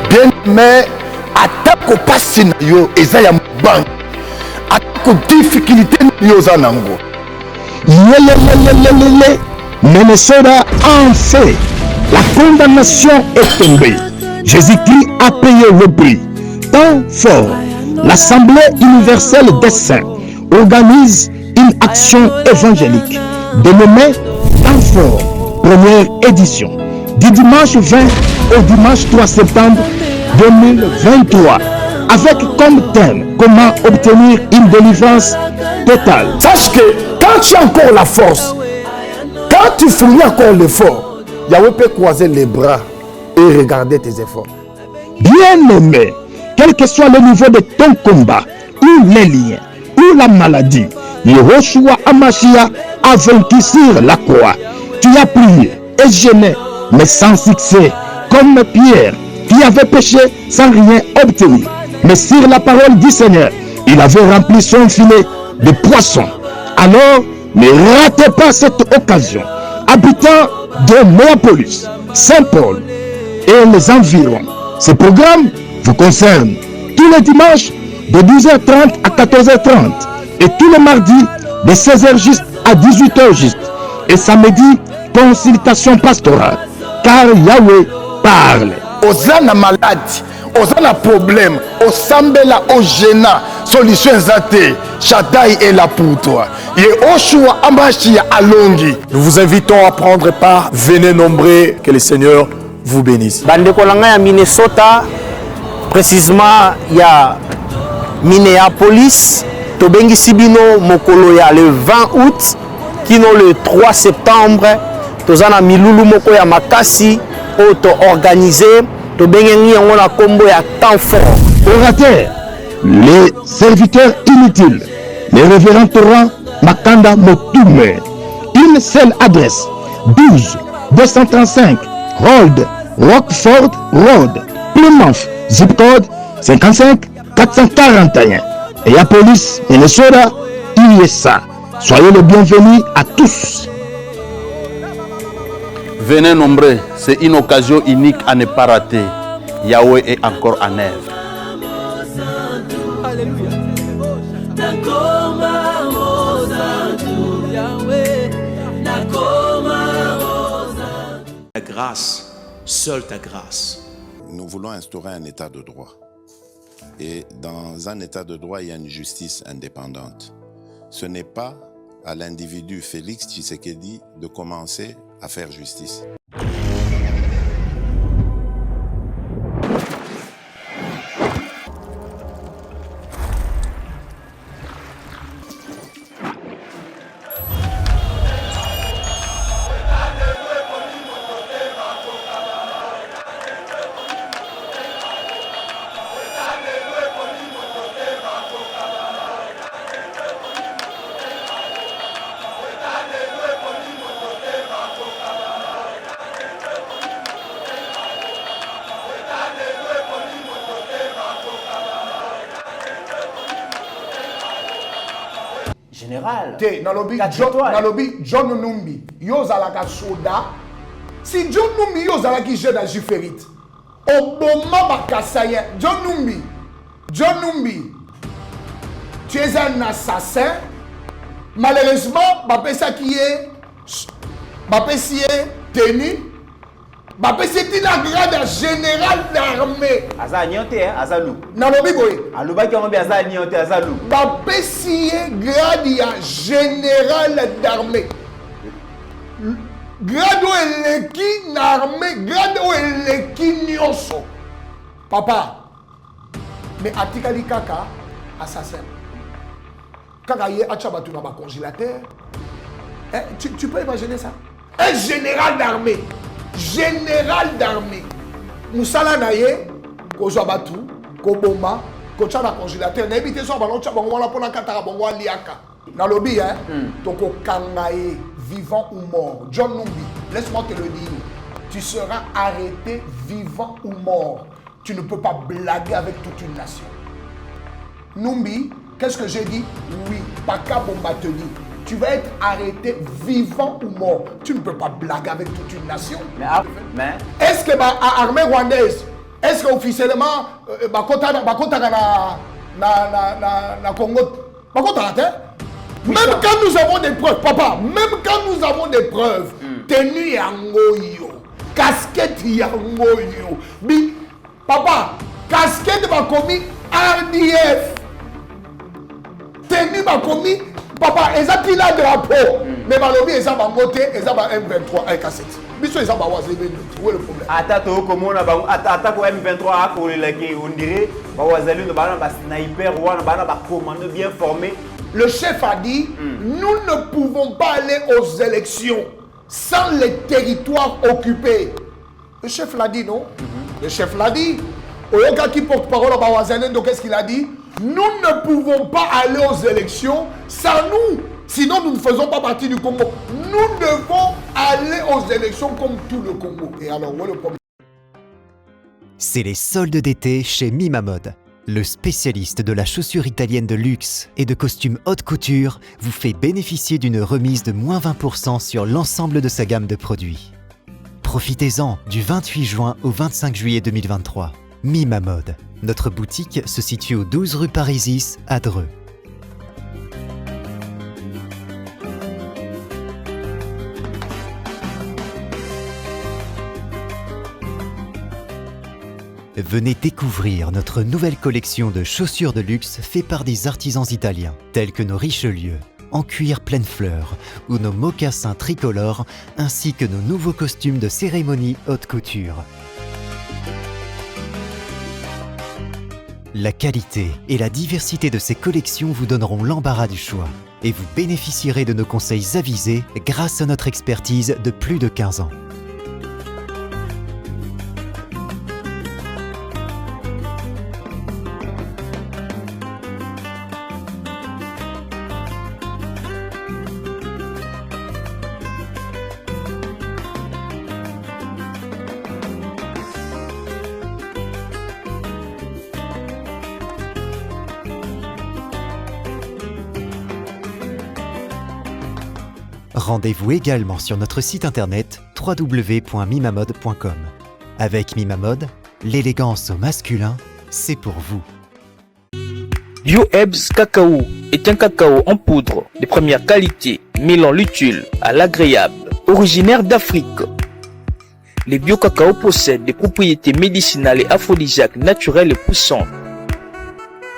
bien mais atako pasi na yo eza ya mbangu atako difficulté yo za nango Minnesota en fait la condamnation est tombée. Jésus-Christ a payé le prix. Tant fort, l'Assemblée universelle des saints organise une action évangélique dénommée Tant fort, première édition, du dimanche 20 au dimanche 3 septembre 2023, avec comme thème comment obtenir une délivrance totale. Sache que quand tu as encore la force, quand tu fournis encore l'effort, Yahweh peut croiser les bras et regarder tes efforts. Bien-aimé, quel que soit le niveau de ton combat, ou les liens, ou la maladie, Yehoshua Amashia a vaincu sur la croix. Tu as prié et jeûné, mais sans succès, comme Pierre, qui avait péché sans rien obtenir. Mais sur la parole du Seigneur, il avait rempli son filet de poissons. Alors, ne ratez pas cette occasion. Habitants de Néapolis, Saint-Paul et les environs, ce programme vous concerne tous les dimanches de 12h30 à 14h30 et tous les mardis de 16h juste à 18h juste et samedi, consultation pastorale, car Yahweh parle. Ozana malade, ozana problème, osambela ogena, solution zate, Shaddai est là pour toi. Yehoshua Amashia alongi. Nous vous invitons à prendre part. Venez nombreux, que le Seigneur vous bénisse. Bandeko langa ya Minnesota, précisément ya Minneapolis, tobengi sibino mokolo ya le 20 août, kino le 3 septembre, tozana milulu moko ya makasi, auto organisé, tobengi yango na kombo ya temps fort. Orateur, les serviteurs inutiles, les révérends Torah Makanda Motume. Une seule adresse, 12 235 Road, Rockford Road, Plymouth, zip code 55 441. Et à police, Minnesota, USA. Soyez les bienvenus à tous. Venez nombreux, c'est une occasion unique à ne pas rater. Yahweh est encore en œuvre. Alléluia. Ta grâce, seule ta grâce. Nous voulons instaurer un état de droit. Et dans un état de droit, il y a une justice indépendante. Ce n'est pas à l'individu Félix Tshisekedi de commencer à faire justice. Général. Nalobi John Numbi, Yozalaka Soda. Si John Numbi Yozalaki jeune à Juférite, Obama Bakassayen, John Numbi, tu es un assassin. Malheureusement, Bapesa qui est tenu. C'est une grade général d'armée. Azaniote, Azalou. Nalobi Boy. Alubaki on bien Azaniote, Azalou. Bapesi grade général d'armée. Grade où eleki n'armée, grade où eleki nyonso. Papa. Mais atikali kaka assassin. Kaka ye achabatu na ba congélateur. Tu peux imaginer ça? Un général d'armée. Moussala naye, kozwa batu, koboma, kocha na congélateur. Na éviter so ballon cha bango wala pona katara bango liaka. Na lobby toko kangaye, vivant ou mort. John Numbi, laisse-moi te le dire. Tu seras arrêté vivant ou mort. Tu ne peux pas blaguer avec toute une nation. Numbi, qu'est-ce que j'ai dit? Oui, Paka Bombateli. Tu vas être arrêté vivant ou mort. Tu ne peux pas blaguer avec toute une nation. Mais est-ce que l'armée rwandaise, est-ce que officiellement bakota na Congo bakota te? Même quand nous avons des preuves, papa, même quand nous avons des preuves, tenue yango yo, casquette yango yo, bi, papa, casquette va commis RDF, tenue va commis, papa, ils ont pris la drapeau, mais balobi ils ont bangoté, ils ont M23 avec cassette. Biso ils ont bawazé, où est le problème? Attaque comme on a attaque au M23 à Kolelaki, on dirait, bawazali de bana ba sniper ou bana ba commando bien formé. Le chef a dit, nous ne pouvons pas aller aux élections sans les territoires occupés. Le chef l'a dit, non? Le chef l'a dit. Oyoka qui porte-parole à Bawazane, donc qu'est-ce qu'il a dit? Nous ne pouvons pas aller aux élections sans nous. Sinon, nous ne faisons pas partie du Congo. Nous devons aller aux élections comme tout le Congo. Et alors, où est le problème? C'est les soldes d'été chez Mima Mode. Le spécialiste de la chaussure italienne de luxe et de costumes haute couture vous fait bénéficier d'une remise de moins 20% sur l'ensemble de sa gamme de produits. Profitez-en du 28 juin au 25 juillet 2023. Mima Mode. Notre boutique se situe au 12 rue Parisis à Dreux. Venez découvrir notre nouvelle collection de chaussures de luxe faite par des artisans italiens, tels que nos Richelieu, en cuir pleine fleur, ou nos mocassins tricolores, ainsi que nos nouveaux costumes de cérémonie haute couture. La qualité et la diversité de ces collections vous donneront l'embarras du choix, et vous bénéficierez de nos conseils avisés grâce à notre expertise de plus de 15 ans. Rendez-vous également sur notre site internet www.mimamode.com. Avec Mima Mode, l'élégance au masculin, c'est pour vous. BioEbs Cacao est un cacao en poudre de première qualité, mêlant l'utile à l'agréable, originaire d'Afrique. Les bio-cacao possèdent des propriétés médicinales et aphrodisiaques naturelles et puissantes.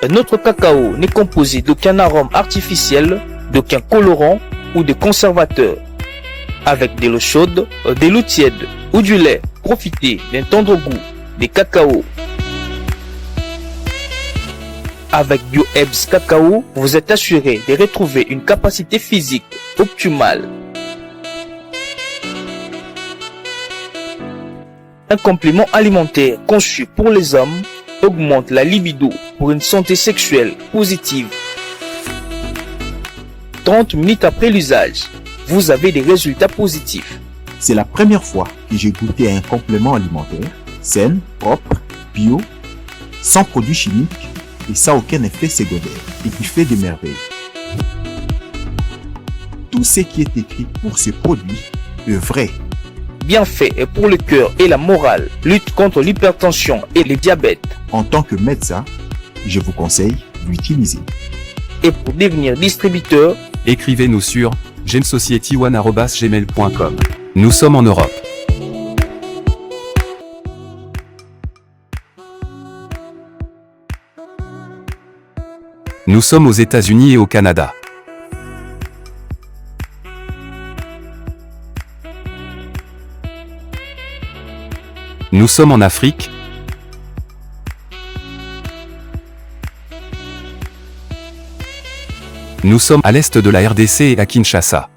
Un autre cacao n'est composé d'aucun arôme artificiel, d'aucun colorant ou de conservateur. Avec de l'eau chaude, de l'eau tiède ou du lait, profitez d'un tendre goût des cacao. Avec BioEbs Cacao, vous êtes assuré de retrouver une capacité physique optimale. Un complément alimentaire conçu pour les hommes augmente la libido pour une santé sexuelle positive. 30 minutes après l'usage, vous avez des résultats positifs. C'est la première fois que j'ai goûté à un complément alimentaire sain, propre, bio, sans produits chimiques et sans aucun effet secondaire et qui fait des merveilles. Tout ce qui est écrit pour ces produits est vrai. Bienfait est pour le cœur et la morale, lutte contre l'hypertension et le diabète. En tant que médecin, je vous conseille d'utiliser. Et pour devenir distributeur, écrivez-nous sur gemsociety1@gmail.com. Nous sommes en Europe. Nous sommes aux États-Unis et au Canada. Nous sommes en Afrique. Nous sommes à l'est de la RDC et à Kinshasa.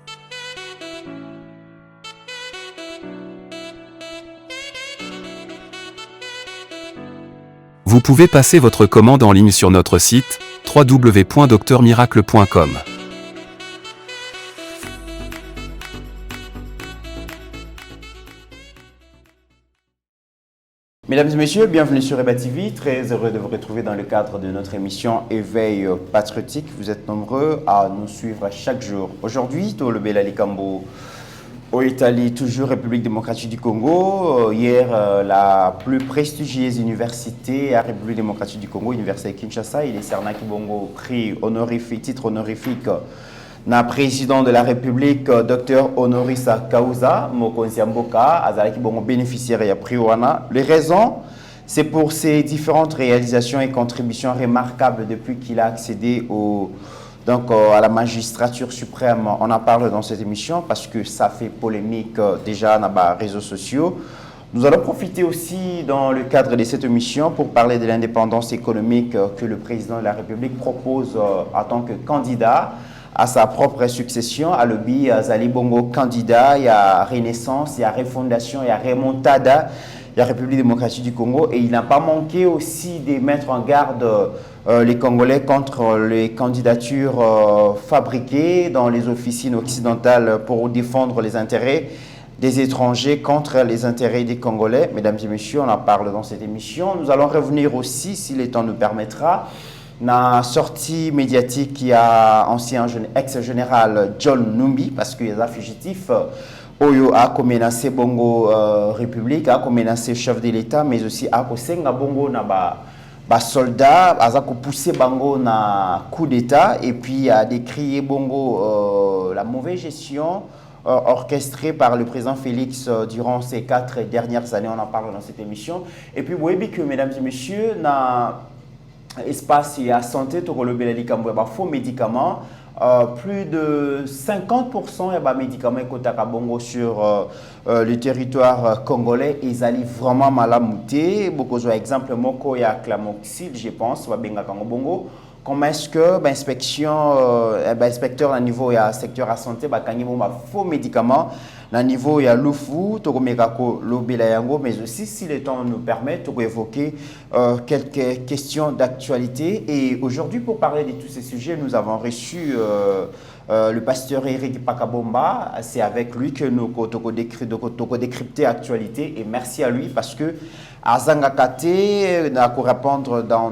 Vous pouvez passer votre commande en ligne sur notre site www.docteurmiracle.com. Mesdames et messieurs, bienvenue sur Eba TV. Très heureux de vous retrouver dans le cadre de notre émission Éveil patriotique. Vous êtes nombreux à nous suivre chaque jour. Aujourd'hui, Tolo Bela Likambo, Au Italie, toujours République démocratique du Congo. Hier, la plus prestigieuse université à République démocratique du Congo, l'université de Kinshasa, il est cerné qui bongo prix honorifique, titre honorifique na président de la République, Dr Honoris Causa, Mokonzi Mboka, azalaki bongo bénéficiaire et prix wana. Les raisons, c'est pour ses différentes réalisations et contributions remarquables depuis qu'il a accédé à la magistrature suprême. On en parle dans cette émission parce que ça fait polémique déjà dans les réseaux sociaux. Nous allons profiter aussi dans le cadre de cette émission pour parler de l'indépendance économique que le président de la République propose en tant que candidat à sa propre succession. À l'objet, Zali Bongo candidat, il y a Renaissance, il y a Refondation, il y a Remontada, il y a République démocratique du Congo. Et il n'a pas manqué aussi de mettre en garde les Congolais contre les candidatures fabriquées dans les officines occidentales pour défendre les intérêts des étrangers contre les intérêts des Congolais. Mesdames et messieurs, on en parle dans cette émission. Nous allons revenir aussi, si le temps nous permettra, na sortie médiatique qui a ancien ex-général John Numbi, parce qu'il y a des fugitifs Oyo a menacé Bongo République, a menacé chef de l'État, mais aussi a senga Bongo na ba soldats, a poussé Bongo na coup d'État, et puis a décrié Bongo la mauvaise gestion orchestrée par le président Félix durant ces 4 dernières années. On en parle dans cette émission. Et puis vous voyez que, mesdames et messieurs, na espace et à santé, faux médicaments, plus de 50% de médicaments bongo sur le territoire congolais, ils allaient vraiment mal à mouter. Beaucoup d'exemples, il y a Clamoxyl, je pense, bongo. Comment est-ce que inspecteur à niveau et à secteur à santé, faux médicaments, à niveau il y a l'oufou, mais aussi si le temps nous permet de évoquer quelques questions d'actualité. Et aujourd'hui, pour parler de tous ces sujets, nous avons reçu le pasteur Eric Pakabomba. C'est avec lui que nous avons décrypté l'actualité. Et merci à lui parce que Azanga Kate n'a qu'à répondre dans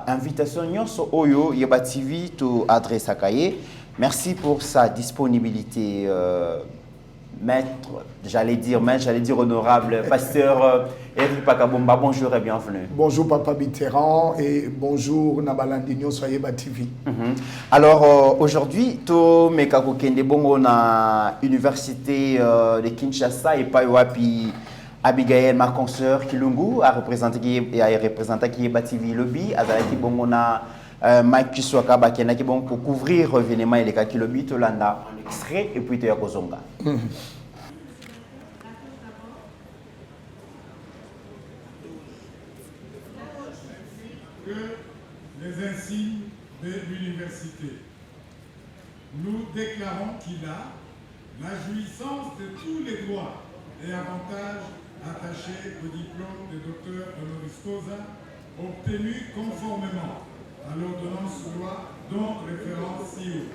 l'invitation sur Oyo Yeba TV to adresse à Kaye. Merci pour sa disponibilité, maître, j'allais dire honorable, pasteur Eric Pakabomba. Bonjour et bienvenue. Bonjour Papa Mitterrand et bonjour Nabalandinho sur Yeba TV. Alors aujourd'hui, to mekako kende bongo na université de Kinshasa et pas wapi. Abigail, ma consoeur Kilungu, a représenté Yeba TV Lobby, Azalaki Bongona, Mike Kiswaka, Bakenaki Bon pour couvrir l'événement et les Kaki Lobby, Tolanda en extrait et puis Toyakozonga. Que les insignes de l'université. Nous déclarons qu'il a la jouissance de tous les droits et avantages attachés au diplôme de docteur honoris causa obtenu conformément à l'ordonnance loi dont référence ci-haut.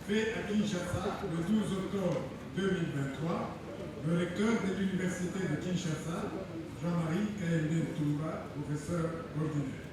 Fait à Kinshasa le 12 octobre 2023, le recteur de l'université de Kinshasa, Jean-Marie Kaende Toumba, professeur ordinaire.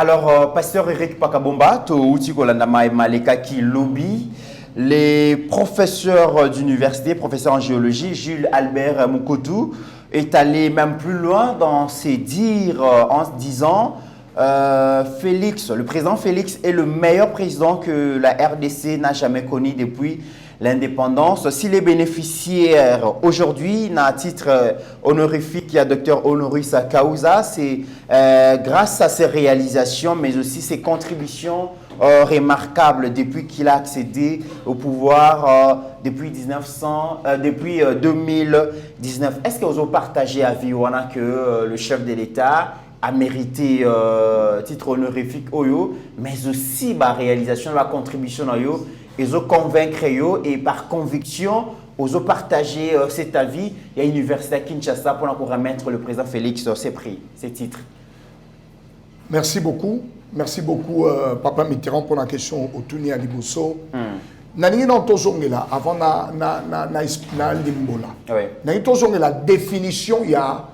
Alors, pasteur Eric Pakabomba, Touti Kolandama et Maleka qui lobby. Les professeurs d'université, professeurs en géologie, Jules Albert Moukotou, est allé même plus loin dans ses dires en disant Félix, le président Félix est le meilleur président que la RDC n'a jamais connu depuis l'indépendance. S'il est bénéficiaire aujourd'hui, d'un titre honorifique, il y a Dr Honoris Causa, c'est grâce à ses réalisations, mais aussi ses contributions remarquables depuis qu'il a accédé au pouvoir depuis 2019. Est-ce que vous avez partagé à Viwana que le chef de l'État a mérité titre honorifique Oyo, mais aussi la réalisation, la contribution Oyo, ils ont convaincre et par conviction, ils ont partagé cet avis. Il y a l'université à Kinshasa pour remettre le président Félix ses prix, ses titres. Merci beaucoup. Merci beaucoup, Papa Mitterrand, pour la question au Tuni Alibusso. Nani dans tozongela avant na limbola. Nani tozongela définition il y a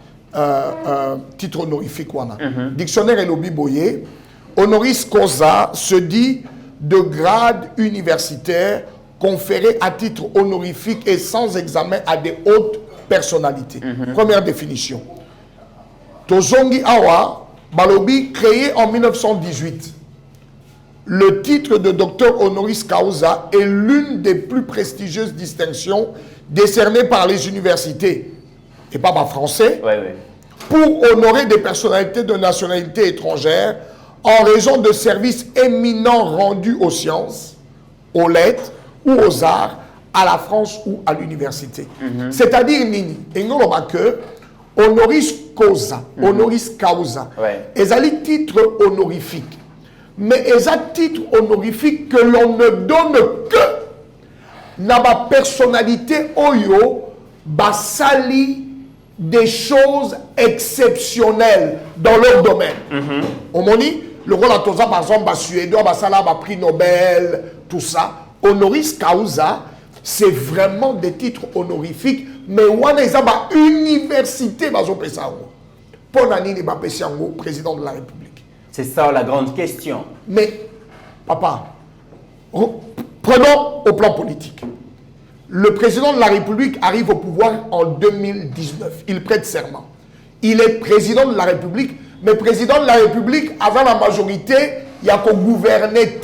titre honorifique wana. Dictionnaire et lobby boyer. Honoris causa se dit de grade universitaire conféré à titre honorifique et sans examen à des hautes personnalités. Première définition. Tozongi awa Balobi, créé en 1918, le titre de docteur honoris causa est l'une des plus prestigieuses distinctions décernées par les universités, et pas par français, pour honorer des personnalités de nationalité étrangère en raison de services éminents rendus aux sciences, aux lettres ou aux arts, à la France ou à l'université. C'est-à-dire, Nini, et nous que honoris causa, honoris causa, ils ont les titres honorifiques. Mais ils ont titre honorifique que l'on ne donne que dans la personnalité oyo, basali des choses exceptionnelles dans leur domaine. On m'a dit, le rôle à Toza, par exemple, Suédois, basala, prix Nobel, tout ça. Honoris causa, c'est vraiment des titres honorifiques. Mais on est à l'université, pour Nani président de la République. C'est ça la grande question. Mais, papa, prenons au plan politique. Le président de la République arrive au pouvoir en 2019. Il prête serment. Il est président de la République, mais président de la République, avant la majorité, il y a qu'au gouverner.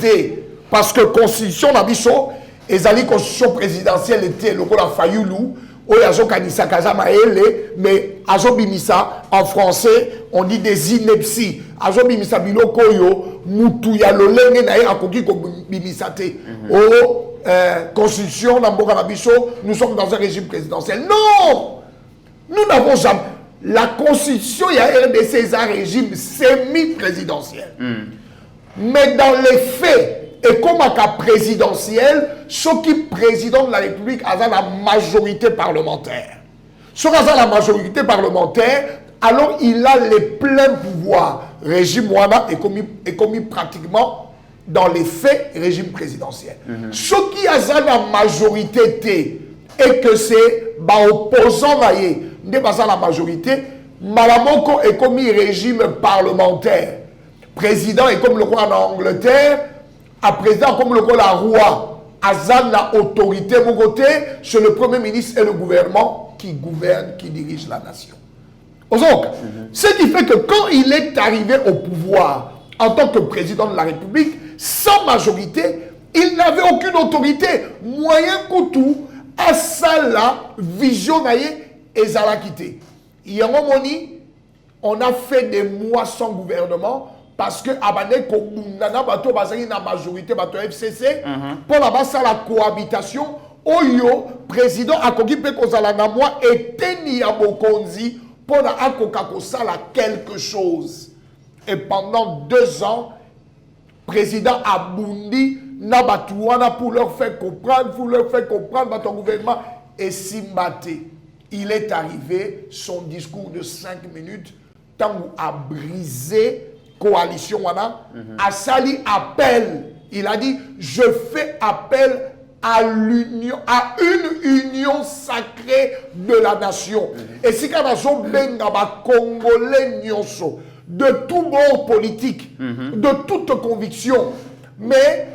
Parce que la constitution d'Abisso, et la constitution présidentielle était le rôle à Fayoulou, mais Azobimisa, en français, on dit des inepties. Azobimisa bilokoyo, mutuya lolenge nae akoki ko bimisate. Constitution, nous sommes dans un régime présidentiel. Non! Nous n'avons jamais. La constitution, il y a RDC, c'est un régime semi-présidentiel. Mais dans les faits, et comme un cas présidentiel, ce qui est président de la République a la majorité parlementaire. Ce qui a la majorité parlementaire, alors il a les pleins pouvoirs. Régime Wana est commis pratiquement dans les faits régime présidentiel. Ce qui a la majorité et que c'est opposant à la majorité, Malamoko est commis régime parlementaire. Président est comme le roi en Angleterre. À président comme le roi, Azan la autorité, mon côté, c'est le premier ministre et le gouvernement qui gouverne, qui dirige la nation. Donc, ce qui fait que quand il est arrivé au pouvoir en tant que président de la République, sans majorité, il n'avait aucune autorité. Moyen Koutou, Asala, visionnaire et Zala quitté. Il y a un moment, on a fait des mois sans gouvernement. Parce que Abane Kobundana bato bazali na majorité bato FCC pour la cohabitation oyo président akoki pe kozala na moi eteni ya bokonzi pour la akoka kosala quelque chose. Et pendant 2 ans, président Abundi na batouana pour leur faire comprendre bato gouvernement et Simbate. Il est arrivé, son discours de 5 minutes, tant à briser coalition Assali appelle, il a dit je fais appel à l'union, à une union sacrée de la nation. Et si quand on benga ba congolais nyonso de tout bord politique, de toute conviction. Mais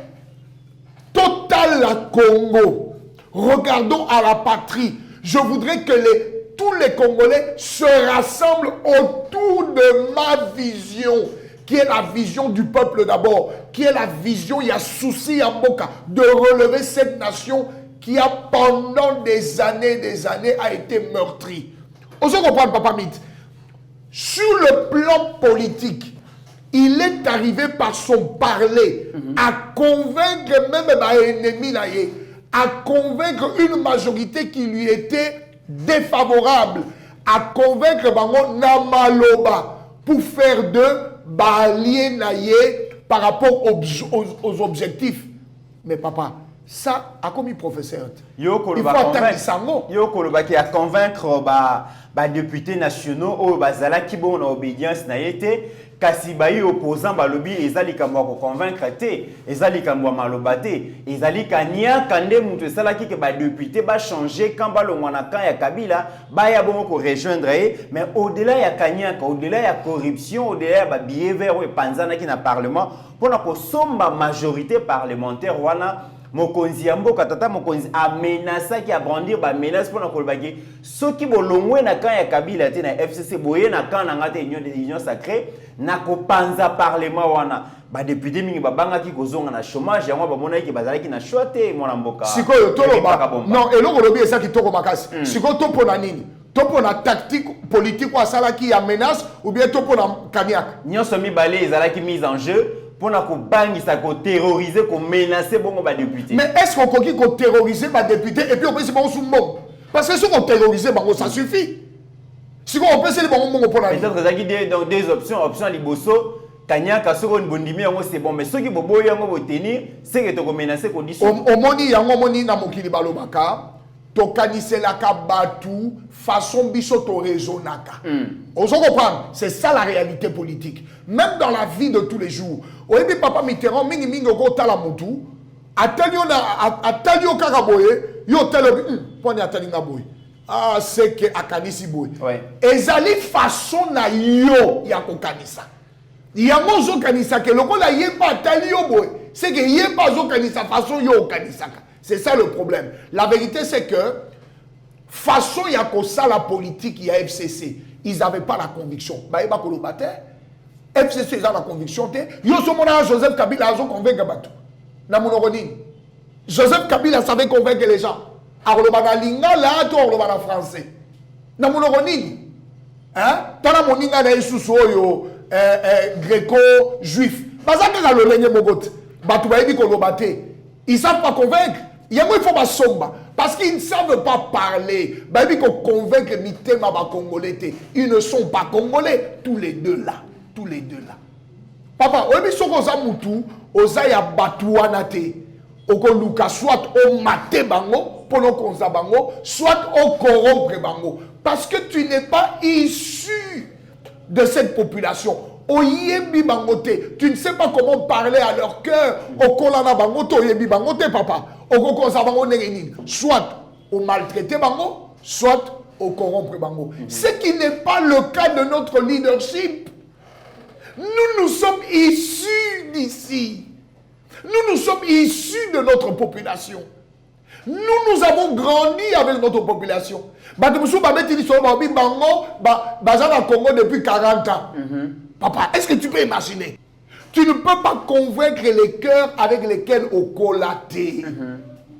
total la Congo, regardons à la patrie. Je voudrais que tous les Congolais se rassemblent autour de ma vision, qui est la vision du peuple d'abord, qui est la vision, il y a souci à Mboka, de relever cette nation qui a pendant des années a été meurtrie. On se comprend, Papa Mit. Sur le plan politique, il est arrivé par son parler à convaincre même les ennemis, à convaincre une majorité qui lui était défavorable, à convaincre Bango Namaloba pour faire de Balié Naye par rapport aux objectifs. Mais papa, ça a commis professeur. Il faut attendre Sango. Il faut convaincre les députés nationaux au Bazala qui bon obédience na été kasi bayi opposant balobi ezali kamwa ko convaincre te ezali kamwa malobate ezali kania kande mutu sala ki ke ba député ba changer quand ba longwana kan ya Kabila ba ya bon ko rejoindre mais au-delà ya kania au-delà ya corruption au-delà ya ba billet vert ou panzana qui na parlement pour na ko somba majorité parlementaire wana mokonzi ya mboka tata mokonzi a menacé qui a brandir ba menace pour na kolbaki soki bolongwe na kan ya Kabila te na FCC boye na kan na ngate union sacrée na ko panza parlement wana ba député mingi ba banga ki kozonga na chômage yango ba mona ki bazala ki na choite mona mboka sikoyo toloba non eloko lobi esa ki toko makasi sikoyo topo na nini topo na tactique politique wa sala ki ya menace ou bien topo na kaniak nyonso mibale ezala ki mise en jeu pour na ko bangisa ko terroriser ko menacer bongo ba député. Mais est-ce qu'on koki ko terroriser ba député et puis on peut se bango sous mbongo parce que si on terroriser bango ça suffit. Si on peut se les bango mbongo pour la. Peut-être que ça donc des option liboso kanyaka soko ndimi yango c'est bon mais ceux qui bobo yango bo tenir c'est que to ko menacer ko diso. Omoni yango moni na mokili balobaka to kaniselaka batu façon biso to raisonnaka. On se comprend, c'est ça la réalité politique. Même dans la vie de tous les jours. Oyebi papa Mitterrand mingi mingi ko tala mutu atalio kakaboye yo telo poni atalinga boye. Ah c'est que akanisi boye. Ezali façon na yo ya ko kanisa. Yango zo kanisa ke lokola yeba atalio boye, c'est que yeba zo kanisa façon yo kanisaka. C'est ça le problème. La vérité, c'est que, façon il y a comme ça la politique, il y a FCC. Ils n'avaient pas la conviction. FCC, ils ont la conviction. Joseph Kabila a convaincu Batou. Joseph Kabila savait convaincre les gens. Alors, le linga là, le français. Hein? Tana moninga na isusu oyo gréco-juif. Bazaka le lenye mogote. Batou ba ebi ko lobate. Ils ne savent pas convaincre. Il faut pas somba. Parce qu'ils ne savent pas parler. Il faut convaincre Mitema Congolais. Ils ne sont pas Congolais. Tous les deux là. Tous les deux là. Papa, oyebi soko za mutu, oza ya batuana te. Okoluka soit au maté bango, pono konza bango, soit au corrompre bango. Parce que tu n'es pas issu de cette population. Oyebi bangote, tu ne sais pas comment parler à leur cœur. Okolana bangote, oyebi bangote, papa. Okokonza bango nengenine. Soit au maltraiter bango, soit au corrompre bango. Ce qui n'est pas le cas de notre leadership. Nous sommes issus d'ici. Nous sommes issus de notre population. Nous avons grandi avec notre population. Congo depuis 40 ans. Papa, est-ce que tu peux imaginer? Tu ne peux pas convaincre les cœurs avec lesquels on collaté.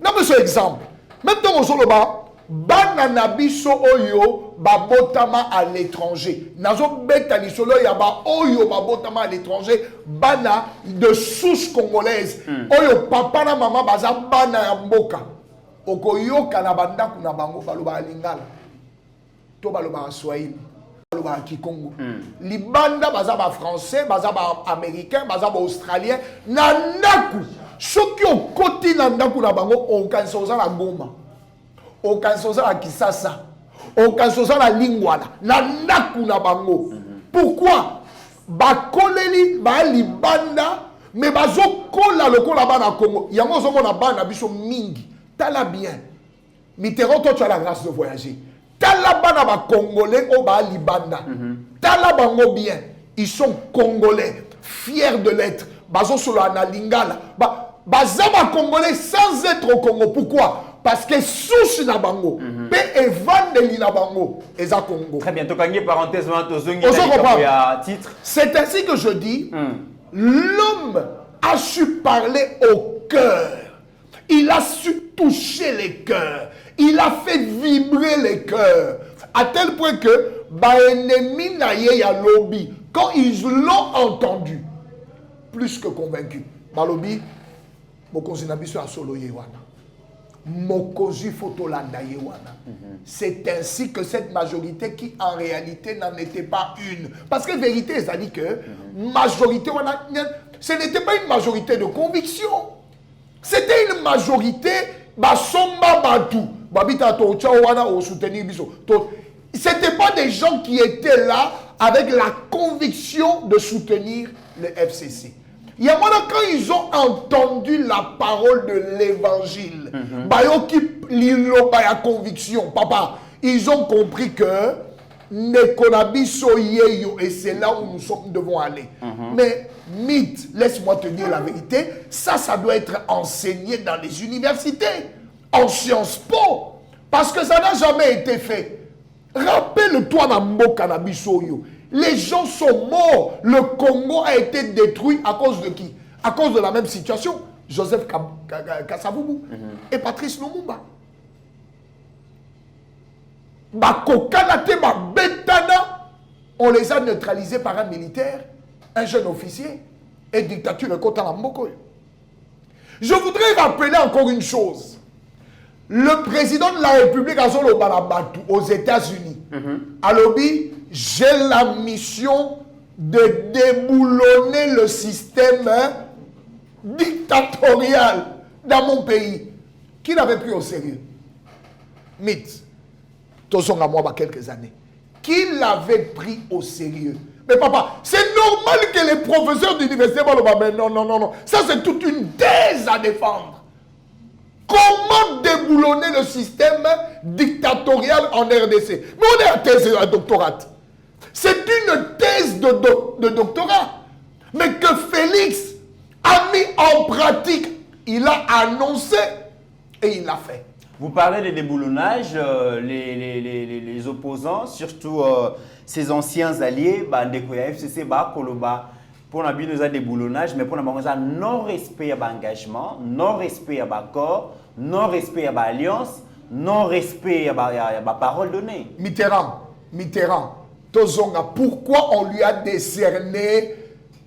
Non, mais c'est exemple. Même dans le bas, banana biso oyo babotama à l'étranger. Nazo betani solo yaba oyo babotama à l'étranger. Bana de souche congolaise. Oyo papa na maman baza bana ya mboka. Okoyoka na banda kuna bango baloba lingala. To baloba swahili. Baloba kikongo. Libanda baza ba français, baza ba américain, baza ba australien. Na ndaku. Soki okoti na ndaku na bango okansoza la Goma. Okansoza la Kisasa. Okansoza la Lingwala. Na ndaku na bango. Pourquoi? Bakoleli ba libanda mais bazo kola lokola bana Congo. Yango zomo na bana biso mingi. Tala bien. Mitterrand, toi tu as la grâce de voyager. Tala bana ba Congolais au ba libanda. Tala bango bien. ils sont congolais, fiers de l'être. Bazo solo na lingala. Bazama congolais sans être au Congo. Pourquoi? Parce que souche na bango, pe evandeli na bango, eza Congo. Très bien. Tokangi parenthèse titre. C'est ainsi que je dis, l'homme a su parler au cœur. Il a su toucher les cœurs. Il a fait vibrer les cœurs. À tel point que, ennemi na ye ya lobby, quand ils l'ont entendu, plus que convaincu, lobby, mokonzi na biso ya solo ye wana. Mokozi Fotolanda Yewana. C'est ainsi que cette majorité qui en réalité n'en était pas une. Parce que vérité, ça dit que majorité, ce n'était pas une majorité de conviction. C'était une majorité basomba batu. C'était pas des gens qui étaient là avec la conviction de soutenir le FCC. Il y a maintenant quand ils ont entendu la parole de l'évangile, conviction, papa, ils ont compris que et c'est là où nous devons aller. Mais mythe, laisse-moi te dire la vérité, ça doit être enseigné dans les universités, en Sciences Po, parce que ça n'a jamais été fait. Rappelle-toi dans Mboka na bisoyo. Les gens sont morts. Le Congo a été détruit à cause de qui? À cause de la même situation. Joseph Kasavubu et Patrice Lumumba. On les a neutralisés par un militaire, un jeune officier et dictature de Kota Mboko. Je voudrais rappeler encore une chose. Le président de la République aux États-Unis, à Lobby, j'ai la mission de déboulonner le système dictatorial dans mon pays. Qui l'avait pris au sérieux? Mythe. Tosonga moi, quelques années. Qui l'avait pris au sérieux? Mais papa, c'est normal que les professeurs d'université mais non. Ça, c'est toute une thèse à défendre. Comment déboulonner le système dictatorial en RDC? Mais on est à thèse de doctorat. C'est une thèse de doctorat. Mais que Félix a mis en pratique, il a annoncé et il l'a fait. Vous parlez de déboulonnage, les opposants, surtout ces anciens alliés, FCC, Koloba, pour la bien déboulonnage, mais pour la non-respect à l'engagement, non-respect à l'accord, non-respect à l'alliance, non-respect à la parole donnée. Mitterrand, Tozonga, pourquoi on lui a décerné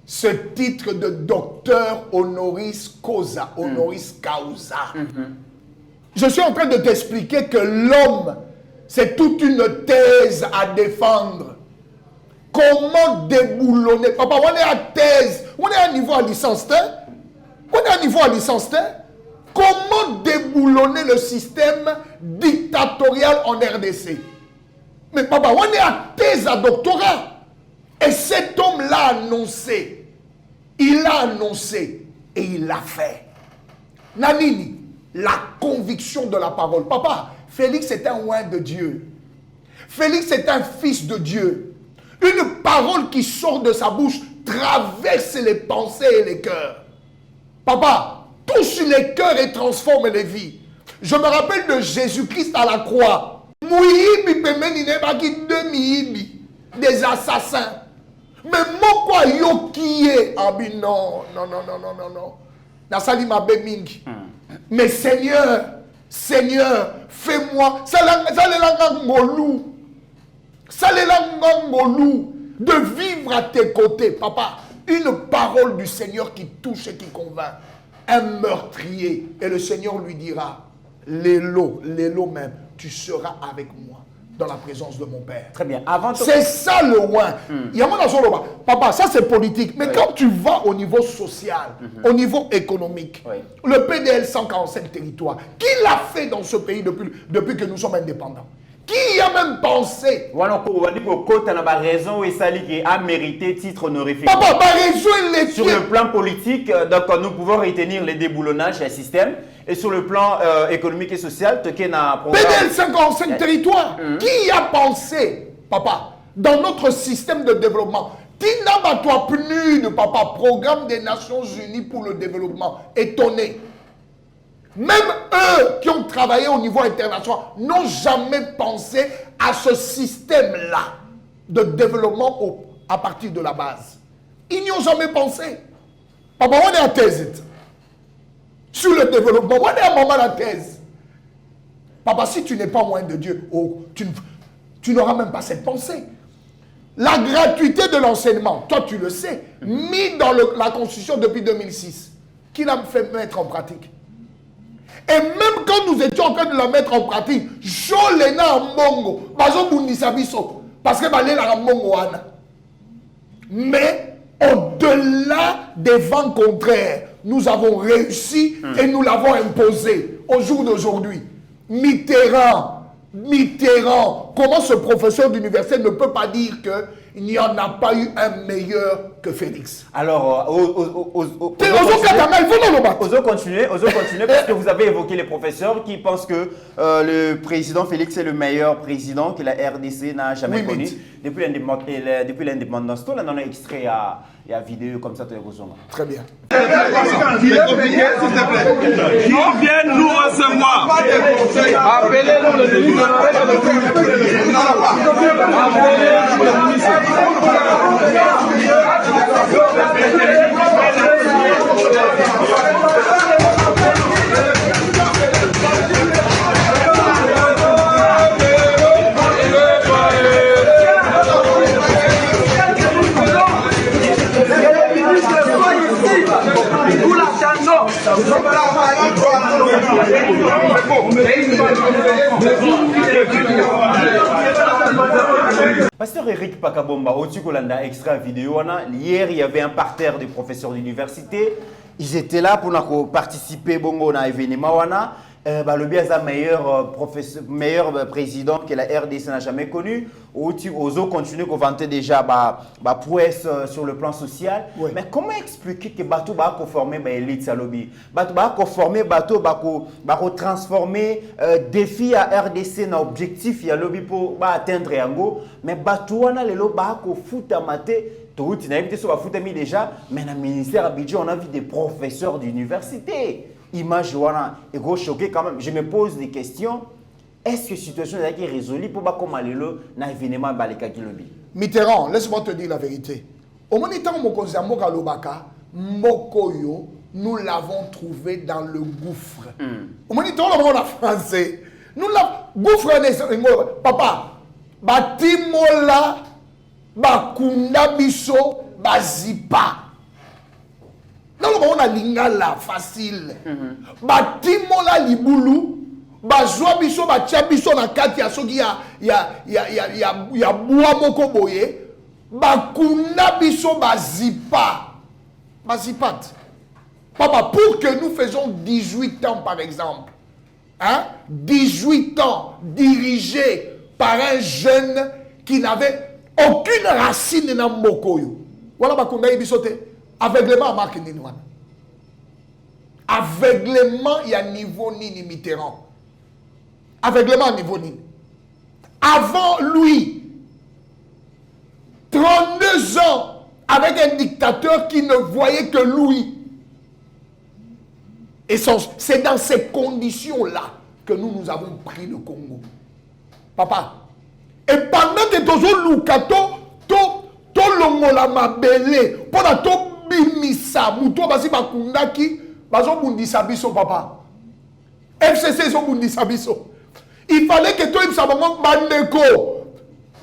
ce titre de docteur honoris causa, honoris causa? Je suis en train de t'expliquer que l'homme, c'est toute une thèse à défendre. Comment déboulonner? Papa, on est à thèse, on est à niveau à licence T. Comment déboulonner le système dictatorial en RDC? Mais papa, on est à thèse à doctorat. Et cet homme l'a annoncé. Il l'a annoncé et il l'a fait. Nanini, la conviction de la parole. Papa, Félix est un oint de Dieu. Félix est un fils de Dieu. Une parole qui sort de sa bouche traverse les pensées et les cœurs. Papa, touche les cœurs et transforme les vies. Je me rappelle de Jésus-Christ à la croix. Des assassins. Mais pourquoi yokiye? Non. Nasali mabe mingi. Mais Seigneur, fais-moi. De vivre à tes côtés, papa. Une parole du Seigneur qui touche et qui convainc. Un meurtrier. Et le Seigneur lui dira, Lélo même, tu seras avec moi dans la présence de mon Père. Très bien. C'est ça le oin. Papa, ça c'est politique. Mais quand tu vas au niveau social, au niveau économique, le PDL 145 territoires, qui l'a fait dans ce pays depuis que nous sommes indépendants? Qui a même pensé? raison et Sali qui a mérité titre honorifique. Papa, raison il est sur le plan politique, donc nous pouvons retenir les déboulonnages du système. Et sur le plan économique et social, PDL 55 territoires. Qui a pensé, papa, dans notre système de développement, Tina Batwa PNUD, papa, Programme des Nations Unies pour le développement, étonné. Même eux qui ont travaillé au niveau international n'ont jamais pensé à ce système-là de développement à partir de la base. Ils n'y ont jamais pensé. Papa, on est à thèse. Sur le développement, on est à moment la thèse. Papa, si tu n'es pas loin de Dieu, tu n'auras même pas cette pensée. La gratuité de l'enseignement, toi tu le sais, mis dans la Constitution depuis 2006, qui l'a fait mettre en pratique. Et même quand nous étions en train de la mettre en pratique, Jolena Mongo, parce que la Mongo. Mais au-delà des vents contraires, nous avons réussi et nous l'avons imposé au jour d'aujourd'hui. Mitterrand, comment ce professeur d'université ne peut pas dire qu'il n'y en a pas eu un meilleur que Félix? Alors, osons continuer parce que vous avez évoqué les professeurs qui pensent que le président Félix est le meilleur président que la RDC n'a jamais connu. Depuis l'indépendance, tout le monde a extrait il y a vidéo comme ça, très bien. Qui viennent nous recevoir. Appelez-nous le ministre. Pasteur Eric Pakabomba, au Tukolanda, extra vidéo, hier il y avait un parterre de professeurs d'université. Ils étaient là pour participer à l'événement. Le Biaza meilleur président que la RDC n'a jamais connu. Ozo continue à vanter déjà prouesse sur le plan social. Ouais. Mais comment expliquer que Bato va conformer l'élite Salobi? Bato va conformer, Bato va transformer défi à RDC dans objectif à lobby pour atteindre Yango. Mais Bato a le va foot à mater. Tout il a évité sur la foot déjà. Mais dans le ministère Abidjan, on a vu des professeurs d'université. Image wana et gros choqué quand même. Je me pose des questions. Est-ce que la situation est résolue pour pas comme aller là dans l'événement baleka kilobi? Mitterrand, laisse-moi te dire la vérité. Au moment où Mokozamoka Lobaka, Mokoyo, nous l'avons trouvé dans le gouffre. Au moment où on a français, nous l'avons gouffre. Papa, batimola, bakunda biso, bazipa. Non, on a lingala facile. Batimola libulu, bazwa biso, batia biso na kati ya soki ya bua moko boye, bakunda biso bazipa. Bazipat. Papa, pour que nous faisons 18 ans par exemple, 18 ans dirigés par un jeune qui n'avait aucune racine dans Mokoyo. Voilà bakunda bisote. Aveuglement à Marc Ninouane. Aveuglement, il y a niveau Nini Mitterrand. Aveuglement à niveau Nini. Avant lui, 32 ans avec un dictateur qui ne voyait que lui. Et c'est dans ces conditions-là que nous avons pris le Congo. Papa. Et pendant que toujours Lukato, to longola mabele, pendant to bimisa, muto basi bakundaki, bazo bundisa biso papa. FCC so bundisa biso. Il fallait que toi ibsa bango bandeko.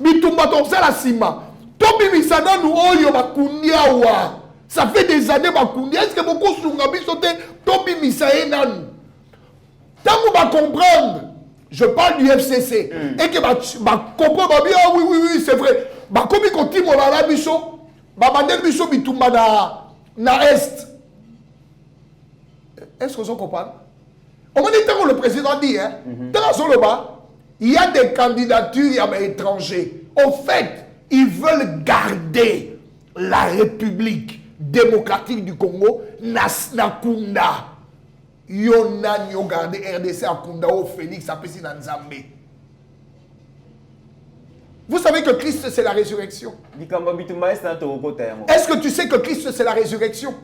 Bitumba tomsa la sima. To bimisa na nu oyo bakundia wa. Ça fait des années bakundia. Est-ce que beaucoup sunga biso te to bimisa enanu? Tant qu'on va comprendre, je parle du FCC, et que va comprendre, oui, c'est vrai. Bah, comme il continue à la biso, bah, bandel biso bitumba na est. Est-ce que vous comprenez? Au moment où le président dit, il y a des candidatures étrangers. Au fait, ils veulent garder la République démocratique du Congo, Nakunda. Yona nyo garde RDC à Kunda au Félix à Pessi dans Nzambé. Vous savez que Christ, c'est la résurrection. Est-ce que tu sais que Christ, c'est la résurrection?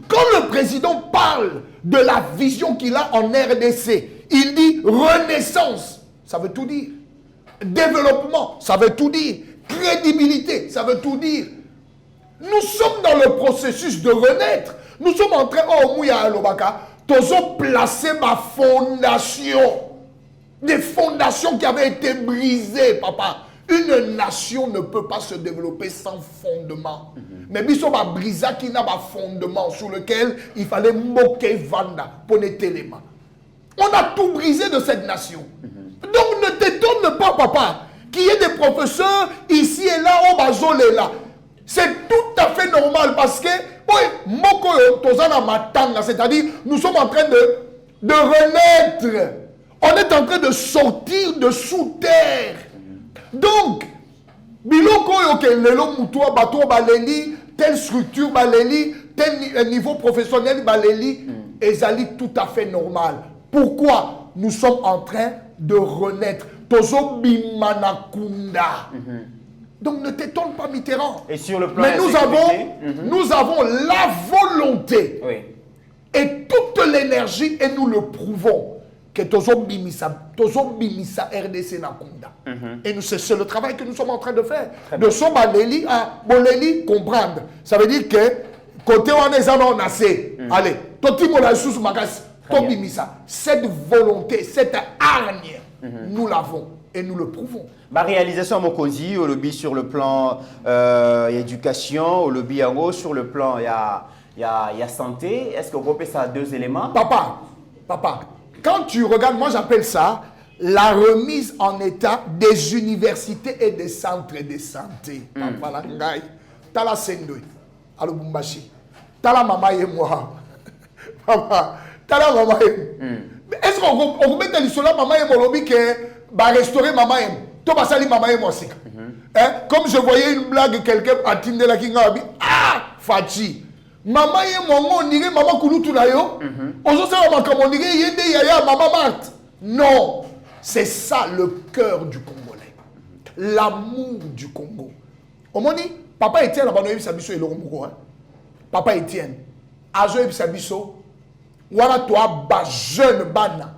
Quand le président parle de la vision qu'il a en RDC, il dit renaissance, ça veut tout dire. Développement, ça veut tout dire. Crédibilité, ça veut tout dire. Nous sommes dans le processus de renaître. Nous sommes en train, oh, Mouya Alobaka, de placer ma fondation. Des fondations qui avaient été brisées, papa. Une nation ne peut pas se développer sans fondement. Mais Bisso va briser qui n'a pas fondement sur lequel il fallait moquer Vanda pour les mains. On a tout brisé de cette nation. Donc ne t'étonne pas, papa, qu'il y ait des professeurs ici et là, au Bazol et là. C'est tout à fait normal parce que, c'est-à-dire, nous sommes en train de renaître. On est en train de sortir de sous terre. Donc, biloko lelo mutua bato baleli, telle structure baleli, tel niveau professionnel baleli, ezali tout à fait normal. Pourquoi nous sommes en train de renaître? Tozo bimanakunda. Donc ne t'étonne pas Mitterrand. Et sur le plan mais nous avons la volonté et toute l'énergie et nous le prouvons que Tozo bimisa RDC Nakunda. Et c'est le travail que nous sommes en train de faire. De son baleli à boleli comprendre. Ça veut dire que côté on est en assez. Allez, toti mola sous magas, to bimisa. Cette volonté, cette hargne, nous l'avons et nous le prouvons. Ma réalisation à Mokozi, au lobby sur le plan éducation, au lobby sur le plan il y a santé. Est-ce qu'on peut ça à deux éléments? Papa, quand tu regardes, moi j'appelle ça la remise en état des universités et des centres de santé. Papa, Tala Sendoy, Alo Bumbashi, Tala Mama et moi. Papa, Tala Mama et est-ce qu'on peut mettre l'isoloir Mama et mon lobby qui va restaurer Mama et toi, va salir Mama et moi aussi. Comme je voyais une blague, quelqu'un a tindé la kingabi. Ah, Fachi. Maman et moi, on dirait Maman Kouloutou Nayo. On se sait on dirait Yende Yaya, Maman Marthe. Non, c'est ça le cœur du Congolais. L'amour du Congo. On m'a dit, Papa Etienne, Sabiso et Loromouko. Papa Etienne, Azo Sabiso, voilà toi, jeune bana.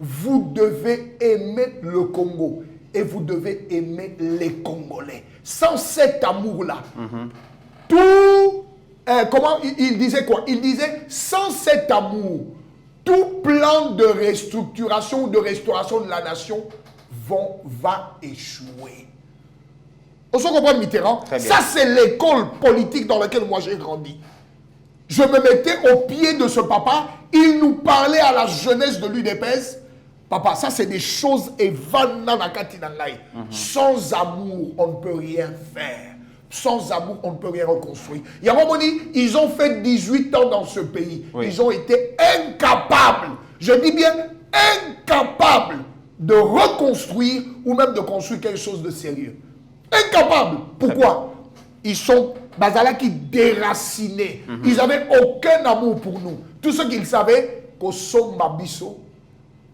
Vous devez aimer le Congo et vous devez aimer les Congolais. Sans cet amour-là, tout, comment il disait quoi? Il disait, sans cet amour, tout plan de restructuration ou de restauration de la nation va échouer. On se comprend Mitterrand? Ça, c'est l'école politique dans laquelle moi j'ai grandi. Je me mettais au pied de ce papa, il nous parlait à la jeunesse de l'UDPS. Papa, ça c'est des choses sans amour, on ne peut rien faire. Sans amour, on ne peut rien reconstruire. Ils ont fait 18 ans dans ce pays. Ils ont été incapables, je dis bien incapables, de reconstruire ou même de construire quelque chose de sérieux. Incapables. Pourquoi? Ils sont Bazala qui déracinés. Ils n'avaient aucun amour pour nous. Tout ce qu'ils savaient, que sommes Mabiso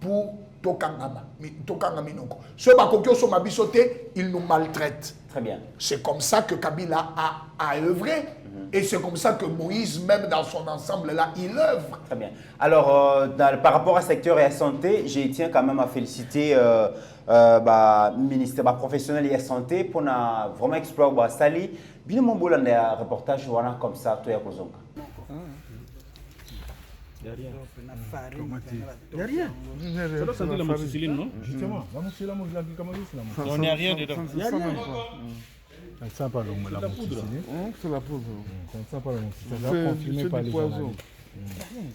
pour Tokangama. Tokangaminoko. Ce Bakokyo sommes Mabiso, ils nous maltraitent. Très bien. C'est comme ça que Kabila a œuvré. Et c'est comme ça que Moïse, même dans son ensemble là, il œuvre. Très bien. Alors, par rapport à secteur et à santé, je tiens quand même à féliciter ministère professionnel et à santé pour vraiment explorer Sali. Bien mon boulot un reportage comme ça, toi et Kozonga. Il n'y a rien. Ça doit sentir la mousseline, non? Justement, la mousseline, on n'y a rien dedans. Il n'y a rien. Ça ne sent pas la mousseline. C'est la poudre. Ça ne sent pas la mousseline. Ça va confirmer par les poisons.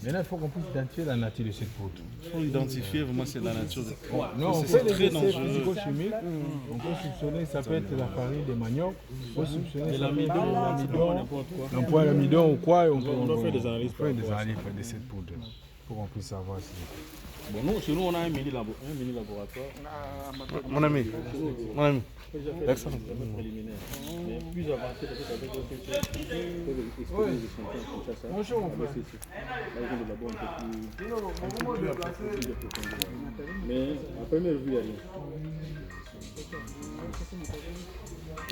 Maintenant, il faut qu'on puisse identifier la nature de cette poudre. Il faut identifier vraiment c'est la nature de cette poudre. Non, c'est très dangereux. Physico-chimique. On peut soupçonner, ça peut être la farine de manioc. On peut soupçonner l'amidon, l'emploi d'amidon ou quoi. On doit faire des analyses de cette poudre pour qu'on puisse savoir si. Bon, nous, chez nous, on a un mini laboratoire. Mon ami. Excellent. Préliminaire. Mais plus avancé, peut-être avec le bonjour, mon frère. Mais à première vue, il y a rien.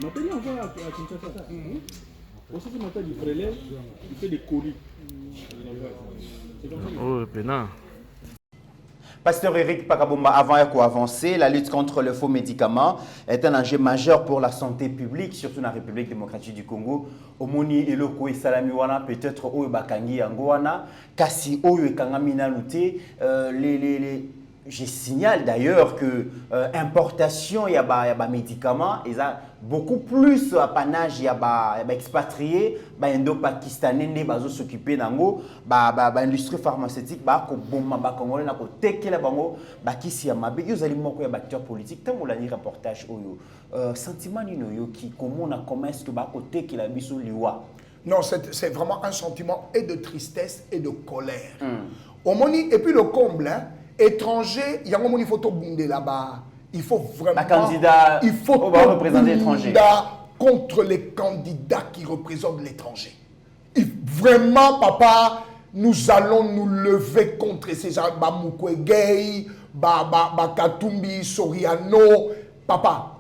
Matériel, on va à Kinshasa. Aussi, c'est Matériel du prélève, il fait des colis. Oh, pénal. Pasteur Eric Pakabomba, avant d'avancer, la lutte contre le faux médicament est un enjeu majeur pour la santé publique, surtout dans la République démocratique du Congo. Omoni eloko et salamiwana peut-être oyo bakangi yangoana, kasi oyo ekangamina luté je signale d'ailleurs que importation y a ba médicaments ils a beaucoup plus apanage y a ba expatriés ba indo-pakistanais ne bazo s'occuper nango ba industrie pharmaceutique ba ko bomba ba congolais na ko tekela bango ba kisi ya mabe yo zali moko ya acteur politique tant molani reportage oyo sentiment nino yo qui comment est-ce que ba ko tekela biso liwa. Non, c'est vraiment un sentiment et de tristesse et de colère. Omoni et puis le comble hein, étranger, il y a un moment il faut tout bounder là-bas. Il faut vraiment candidat, il faut représenter l'étranger contre les candidats qui représentent l'étranger. Vraiment papa, nous allons nous lever contre ces gens ba Mukwege, ba Katumbi, Soriano, papa.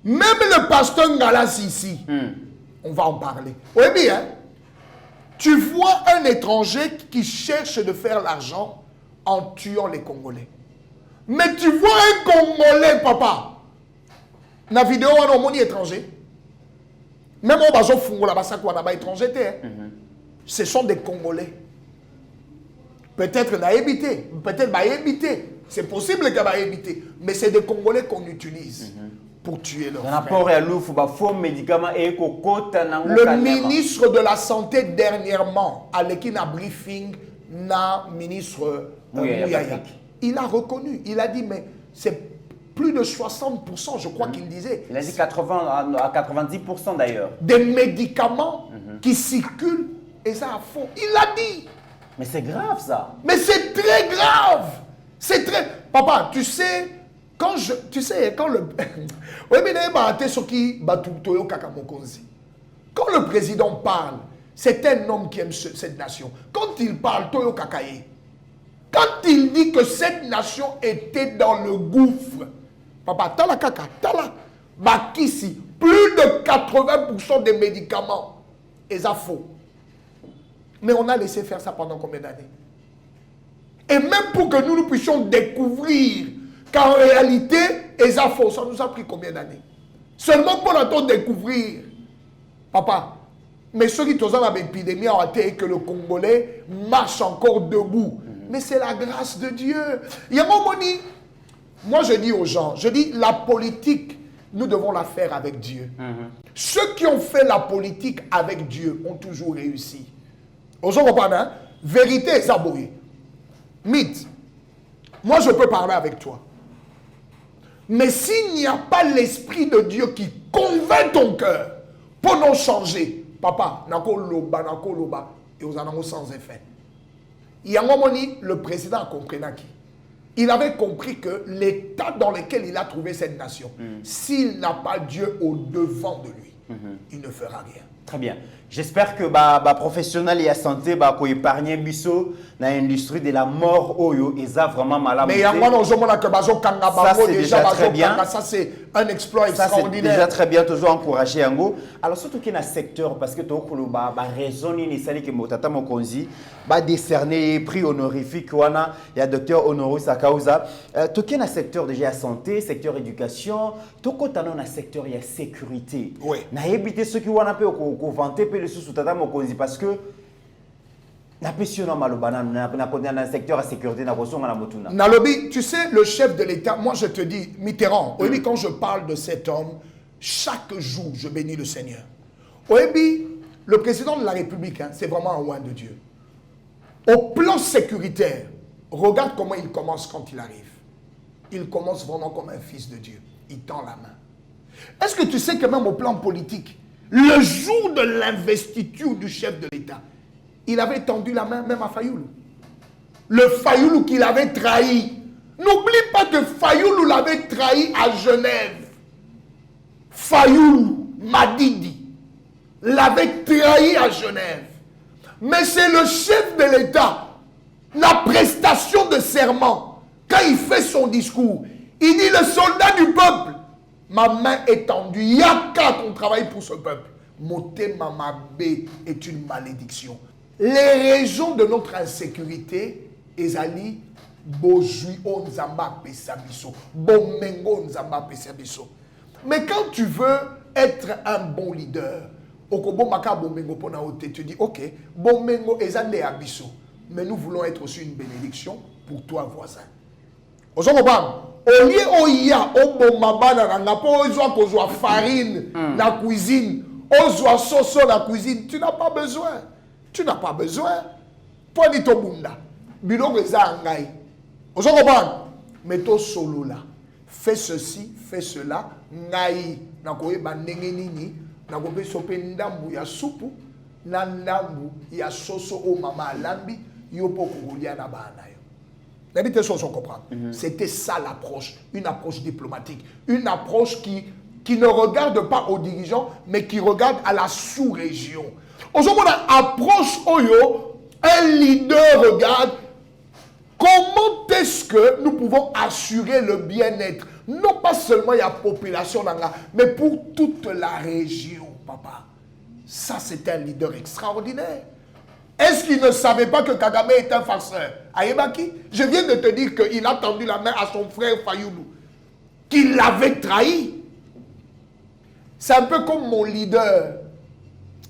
Même le pasteur Ngalas ici, on va en parler. Oui bien, tu vois un étranger qui cherche de faire l'argent en tuant les Congolais. Mais tu vois un Congolais, papa. Dans la vidéo, on a un étranger. Même au bazo fungo là-bas, ça quoi, étranger, ce sont des Congolais. Peut-être n'a habité, peut-être n'a habité. C'est possible qu'il va habité, mais c'est des Congolais qu'on utilise pour tuer leurs frères. Le ministre de la Santé dernièrement, à l'équipe briefing, na ministre Mouyaya, il a reconnu, il a dit mais c'est plus de 60%, je crois qu'il disait. Il a dit 80 à 90% d'ailleurs. Des médicaments qui circulent et ça a faux. Il a dit. Mais c'est grave ça. Mais c'est très grave. C'est très. Papa, tu sais, quand le. Quand le président parle, c'est un homme qui aime cette nation. Quand il parle, Toyo Kakaye. Quand il dit que cette nation était dans le gouffre, papa, tala kaka, tala, bakisi, plus de 80% des médicaments, et ça faux. Mais on a laissé faire ça pendant combien d'années? Et même pour que nous puissions découvrir qu'en réalité, et ça faux, ça nous a pris combien d'années? Seulement pour nous découvrir, papa. Mais ceux qui ont l'épidémie ont été que le Congolais marche encore debout. Mais c'est la grâce de Dieu. Il y a un moment, moi je dis aux gens, je dis la politique, nous devons la faire avec Dieu. Ceux qui ont fait la politique avec Dieu ont toujours réussi. Aujourd'hui, hein? Vérité, Zaboui. Mythe. Moi je peux parler avec toi. Mais s'il n'y a pas l'Esprit de Dieu qui convainc ton cœur pour nous changer, papa, nako loba, et vous en avez sans effet. Il y a un moment, le président a compris qui. Il avait compris que l'état dans lequel il a trouvé cette nation, s'il n'a pas Dieu au devant de lui, il ne fera rien. Très bien. J'espère que professionnels et la santé ko épargner biso dans l'industrie de la mort oyo et ça vraiment malade. Mais il y a déjà très bien. Ça c'est un exploit extraordinaire. C'est déjà très bien, toujours encouragé yango. Alors surtout qu'il y a un secteur parce que to ko ba raison ni sali que motata mokonzi ba décerner prix honorifique wana il y a docteur honoris causa. To qu'il y a un secteur déjà santé, secteur éducation, to ko tano na secteur ya sécurité. Oui. Na éviter ceux qui wana pe ko vanter pe le sous tata mokonzi parce que dans le secteur de la sécurité, Nalobi, tu sais, le chef de l'État, moi je te dis, Mitterrand, oui, quand je parle de cet homme, chaque jour, je bénis le Seigneur. Oebi, le président de la République, hein, c'est vraiment un roi de Dieu. Au plan sécuritaire, regarde comment il commence quand il arrive. Il commence vraiment comme un fils de Dieu. Il tend la main. Est-ce que tu sais que même au plan politique, le jour de l'investiture du chef de l'État, il avait tendu la main même à Fayoulou. Le Fayoulou qu'il avait trahi. N'oublie pas que Fayoulou l'avait trahi à Genève. Fayoulou, Madidi, l'avait trahi à Genève. Mais c'est le chef de l'État, la prestation de serment, quand il fait son discours, il dit le soldat du peuple, ma main est tendue. Yaka qu'on travaille pour ce peuple. Moté Mamabé est une malédiction. Les raisons de notre insécurité, Ezali, Bojui Onzamba Pesabiso, Bomengo Onzamba Pesabiso. Mais quand tu veux être un bon leader, Okobo Maka Bomengo Pona Ote, tu dis ok, Bomengo Ezande Abiso, mais nous voulons être aussi une bénédiction pour toi, voisin. Ozo Kobam, au lieu où il y a Obomabana, n'a pas besoin qu'on soit farine, la cuisine, on soit sauce la cuisine, tu n'as pas besoin. Tu n'as pas besoin. Toi, ni to bunda. Biloko eza ngai. Ozo Kobam, mais to solo là. Fais ceci, fais cela, ngai. Nakoye bandenge nini, nakobe sope ndambu ya supu, na ndambu ya soso o mama alambi, yopo kugulia na bana yo. D'habitude, on comprend. C'était ça l'approche, une approche diplomatique, une approche qui ne regarde pas aux dirigeants, mais qui regarde à la sous-région. Aujourd'hui, on approche Oyo, un leader regarde comment est-ce que nous pouvons assurer le bien-être, non pas seulement il y a population, mais pour toute la région, papa. Ça, c'est un leader extraordinaire. Est-ce qu'il ne savait pas que Kagame est un farceur? Ayebaki, je viens de te dire qu'il a tendu la main à son frère Fayoulou, qu'il l'avait trahi. C'est un peu comme mon leader,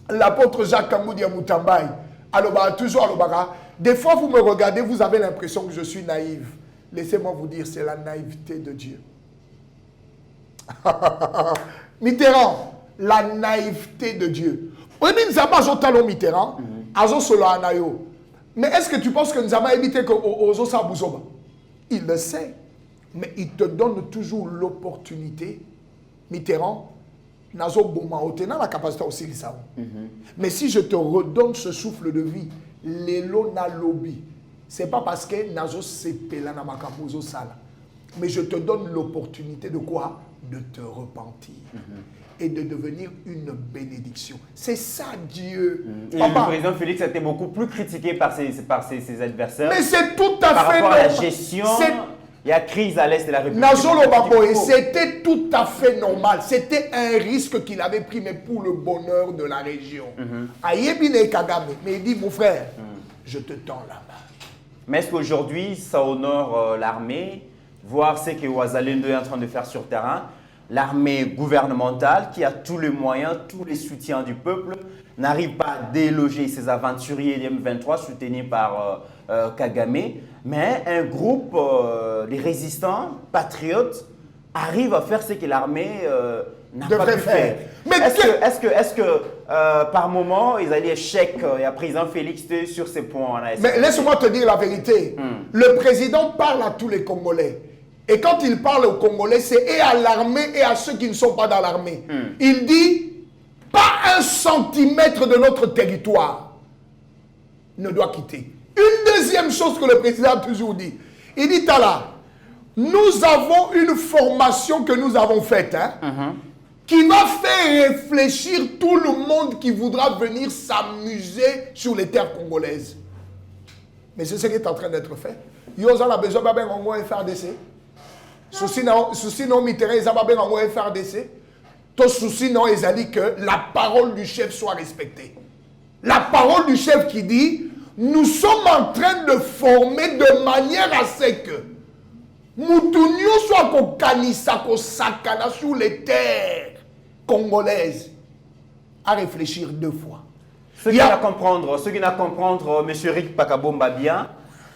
l'apôtre Jacques Kamoudia Moutambaye. Alors, toujours à des fois, vous me regardez, vous avez l'impression que je suis naïve. Laissez-moi vous dire, c'est la naïveté de Dieu. Mitterrand, la naïveté de Dieu. Oui, mais nous avons talon Mitterrand. Mais est-ce que tu penses que nous avons évité que Sabouzoba? Il le sait. Mais il te donne toujours l'opportunité. Mitterrand, Nazo Boma Otena la capacité aussi de ça. Mais si je te redonne ce souffle de vie, l'élo na lobby, c'est pas parce que Nazo sepela na makamuzo sala. Mais je te donne l'opportunité de quoi? De te repentir. Et de devenir une bénédiction. C'est ça Dieu. Et le président Félix a été beaucoup plus critiqué par ses adversaires. Mais c'est tout à fait par rapport à la gestion. Il y a crise à l'est de la République. C'était tout à fait normal. C'était un risque qu'il avait pris, mais pour le bonheur de la région. Ayebine Kagame, mais il dit, mon frère, je te tends la main. Mais est-ce qu'aujourd'hui, ça honore l'armée, voir ce que Ouazalendo est en train de faire sur terrain? L'armée gouvernementale, qui a tous les moyens, tous les soutiens du peuple, n'arrive pas à déloger ces aventuriers des M23 soutenus par Kagame, mais un groupe, les résistants, patriotes, arrive à faire ce que l'armée n'a pas pu faire. Mais est-ce que par moment, ils allaient échec et à président Félix sur ces points-là? Mais laisse-moi te dire la vérité. Le président parle à tous les Congolais. Et quand il parle aux Congolais, c'est et à l'armée et à ceux qui ne sont pas dans l'armée. Il dit, pas un centimètre de notre territoire ne doit quitter. Une deuxième chose que le président a toujours dit, il dit, Tala, nous avons une formation que nous avons faite, qui va faire réfléchir tout le monde qui voudra venir s'amuser sur les terres congolaises. Mais c'est ce qui est en train d'être fait. Yosa a besoin de FRDC. Souci non Mitterrand, ils ont besoin de FRDC. Tout souci non, ils ont dit que la parole du chef soit respectée. La parole du chef qui dit, nous sommes en train de former de manière à ce que Moutounio soit qu'on canissa, qu'on sakana sur les terres congolaises, à réfléchir deux fois. Ce qui n'a comprendre, M. Rick Pakabomba bien,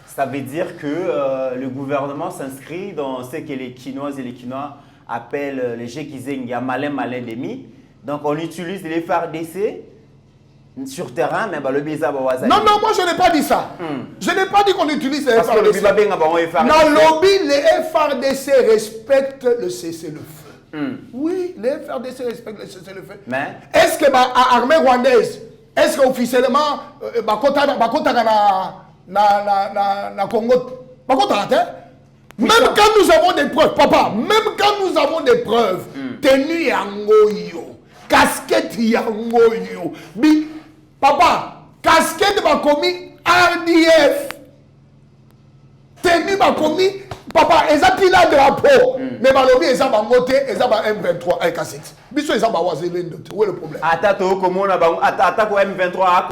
ça veut dire que le gouvernement s'inscrit dans ce que les Quinoises et les Quinois appellent les Jekizengia malin demi. Donc on utilise les FARDC sur terrain, mais le Biza Bawaza. Non, moi je n'ai pas dit ça. Je n'ai pas dit qu'on utilise les FARDC. Dans le lobby, les FARDC respectent le cessez-le-feu. Oui, les FARDC respectent le cessez-le-feu. Mais est-ce que l'armée rwandaise, est-ce qu'officiellement, na Congo, même quand nous avons des preuves, papa, même quand nous avons des preuves, tenue yangoyo, casquette yangoyo, papa, casquette m'a commis RDF, tenue m'a commis Papa, ils ont pris le drapeau. Mais balobi, ils ont monté, ils ont M23 avec K6. Biso, ils ont bawazelé d'autres. Où est le problème? Attaque au M23,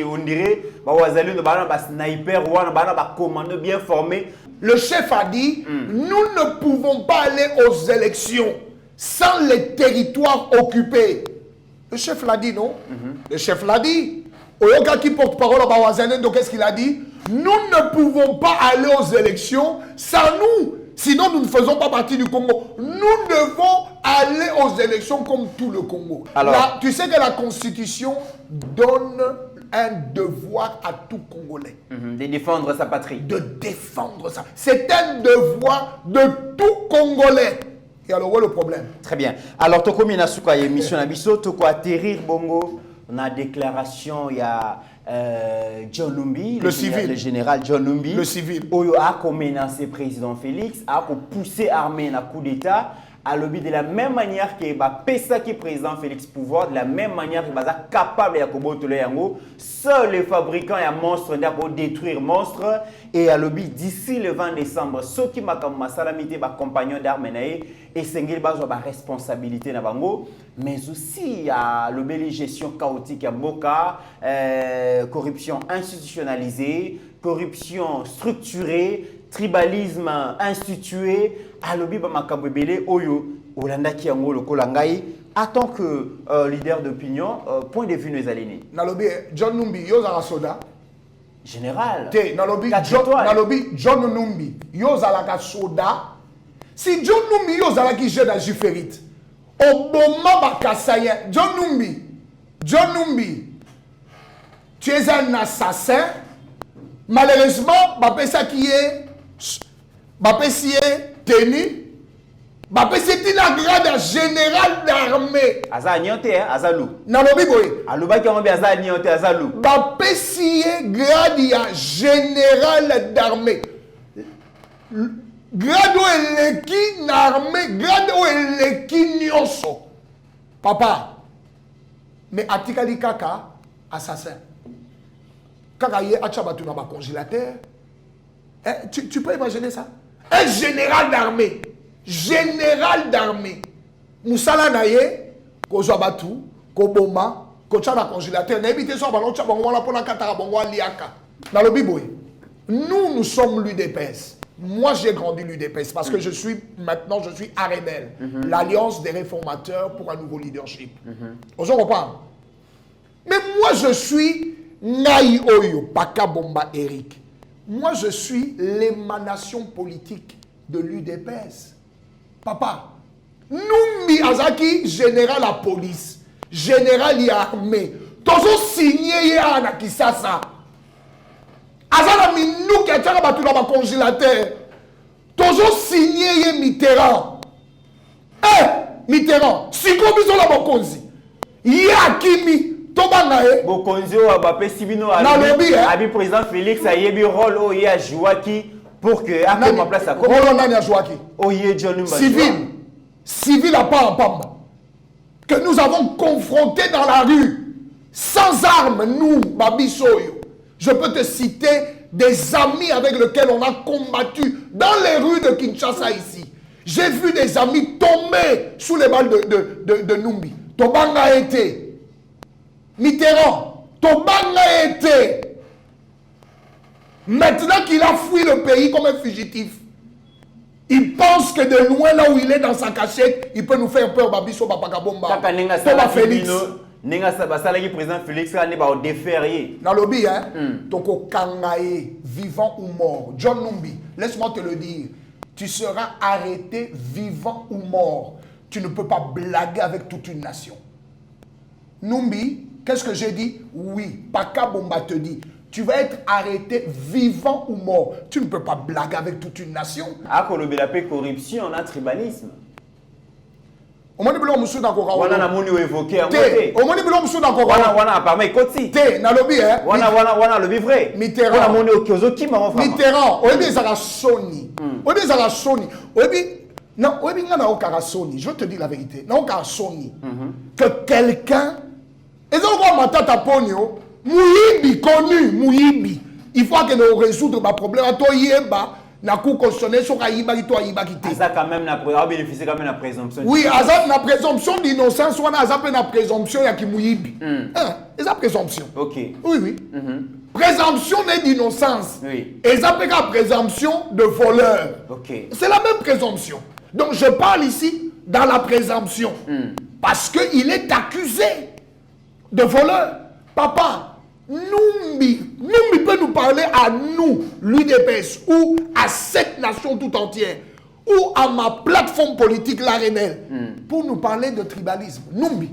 on dirait, bawazelé, ba sniper, ba commando bien formé. Le chef a dit, nous ne pouvons pas aller aux élections sans les territoires occupés. Le chef l'a dit, non? Le chef l'a dit. Oyoka qui porte parole à Bawazane, donc qu'est-ce qu'il a dit? Nous ne pouvons pas aller aux élections sans nous. Sinon, nous ne faisons pas partie du Congo. Nous devons aller aux élections comme tout le Congo. Alors, là, tu sais que la Constitution donne un devoir à tout Congolais. De défendre sa patrie. De défendre ça. C'est un devoir de tout Congolais. Et alors, où est le problème? Très bien. Alors, Tokomi Nasuka, émission Nabiso, Toko atterrir Bongo. On a déclaration, il y a John Numbi, le général John Numbi. Le civil. Oyo a menacé le président Félix, a poussé l'armée dans le coup d'État. À l'objet de la même manière que Pessa qui président Félix pouvoir, de la même manière que est capable de combattre yango, seuls les fabricants et monstres pour détruire monstres. Et à l'objet d'ici le 20 décembre, ceux qui m'ont salamité ba compagnon d'armes et sengel bazo ba responsabilité na bango, mais aussi à l'objet gestion chaotique à Boka, corruption institutionnalisée, corruption structurée, tribalisme institué, à l'objet ba makabwebele oyo Olanda ki yango lokola ngai. En tant que leader d'opinion, point de vue nous alignés. Nalobi John Numbi yoza soda général. Te nalobi John Numbi yoza la soda. Si John Numbi yoza la ki jeune à Jiférite. Oboma bakasayen John Numbi. Tu es un assassin. Malheureusement, bapesa qui est tenu. C'est une grade général d'armée. Aza nyote azalou. Nalobi boy. Aluba ki ngombe aza nyote azalou. Grade ya général d'armée. Grade où eleki n'armée, grade où eleki nyonso. Papa. Mais atikali kaka assassin. Kaka ye achabatu na ba congélateur. Tu peux imaginer ça? Un général d'armée. Général d'armée. Moussala naye, kozwa batu, koboma, kocha na congélateur, na ebité so balon tcha bango la pona katara bango liaka. Dans le biboy. Nous sommes l'UDPS. Moi j'ai grandi l'UDPS parce que je suis AREBEL, l'Alliance des réformateurs pour un nouveau leadership. On reprend. Mais moi je suis Ngai Oyo, Paka Bomba Eric. Moi je suis l'émanation politique de l'UDPS. Papa, Numbi Azaki, général la police, général l'armée, toujours signé ya na Kisasa. Azana minou qui a tiré battu dans ma congélateur, toujours signé ya Mitterrand. Mitterrand, si comme ils ont la bokonzi, ya Kimi, tobanga bokonzi ou abapé sibino abi président Félix a yebi rôle o ya jouaki. Pour que, après ma place à civil à part en Pamba, que nous avons confronté dans la rue, sans armes, nous, Babisoyo. Je peux te citer des amis avec lesquels on a combattu dans les rues de Kinshasa ici. J'ai vu des amis tomber sous les balles de Numbi. Tobanga a été. Mitterrand, Tobanga a été. Maintenant qu'il a fui le pays comme un fugitif, il pense que de loin là où il est dans sa cachette, il peut nous faire peur. Babiso Bapakabomba. Thomas Félix. Président Félix a déféré. Dans le lobby, hein? Donc, Kangae, vivant ou mort. John Numbi, laisse-moi te le dire. Tu seras arrêté vivant ou mort. Tu ne peux pas blaguer avec toute une nation. Numbi, qu'est-ce que j'ai dit? Oui, Pakabomba te dit. Tu vas être arrêté vivant ou mort. Tu ne peux pas blaguer avec toute une nation. Ah, qu'on la paix corruption, on a tribalisme. Au moins, nous sommes d'accord. On a mon évoqué en côté. Au moins, nous sommes d'accord. On a parmi côté. Té, na lobby hein. On a le vrai. Mitterrand. On a mon okiozo qui m'a offert. Mitterrand. On est à Sony. On est à Sony. Non, on est à Sony. Je te dis la vérité. Non, à Sony. Que quelqu'un. Et donc, on m'a tata Pogno. Mouyibi connu, Mouyibi. Il faut que nous résoudre ma problème. Toi, Yeba, na cour constitutionnelle sur aïba to aïba kité. Ça quand même na bénéficier quand même la présomption. Oui, azap na présomption d'innocence ou na azap na présomption ya kimuyibi. Eza présomption. OK. Oui oui. Présomption d'innocence. Oui. Eza la présomption de voleur. OK. C'est la même présomption. Donc je parle ici dans la présomption parce que il est accusé de voleur. Papa, Numbi peut nous parler à nous, l'UDPS, ou à cette nation tout entière, ou à ma plateforme politique, l'Arenel, pour nous parler de tribalisme. Numbi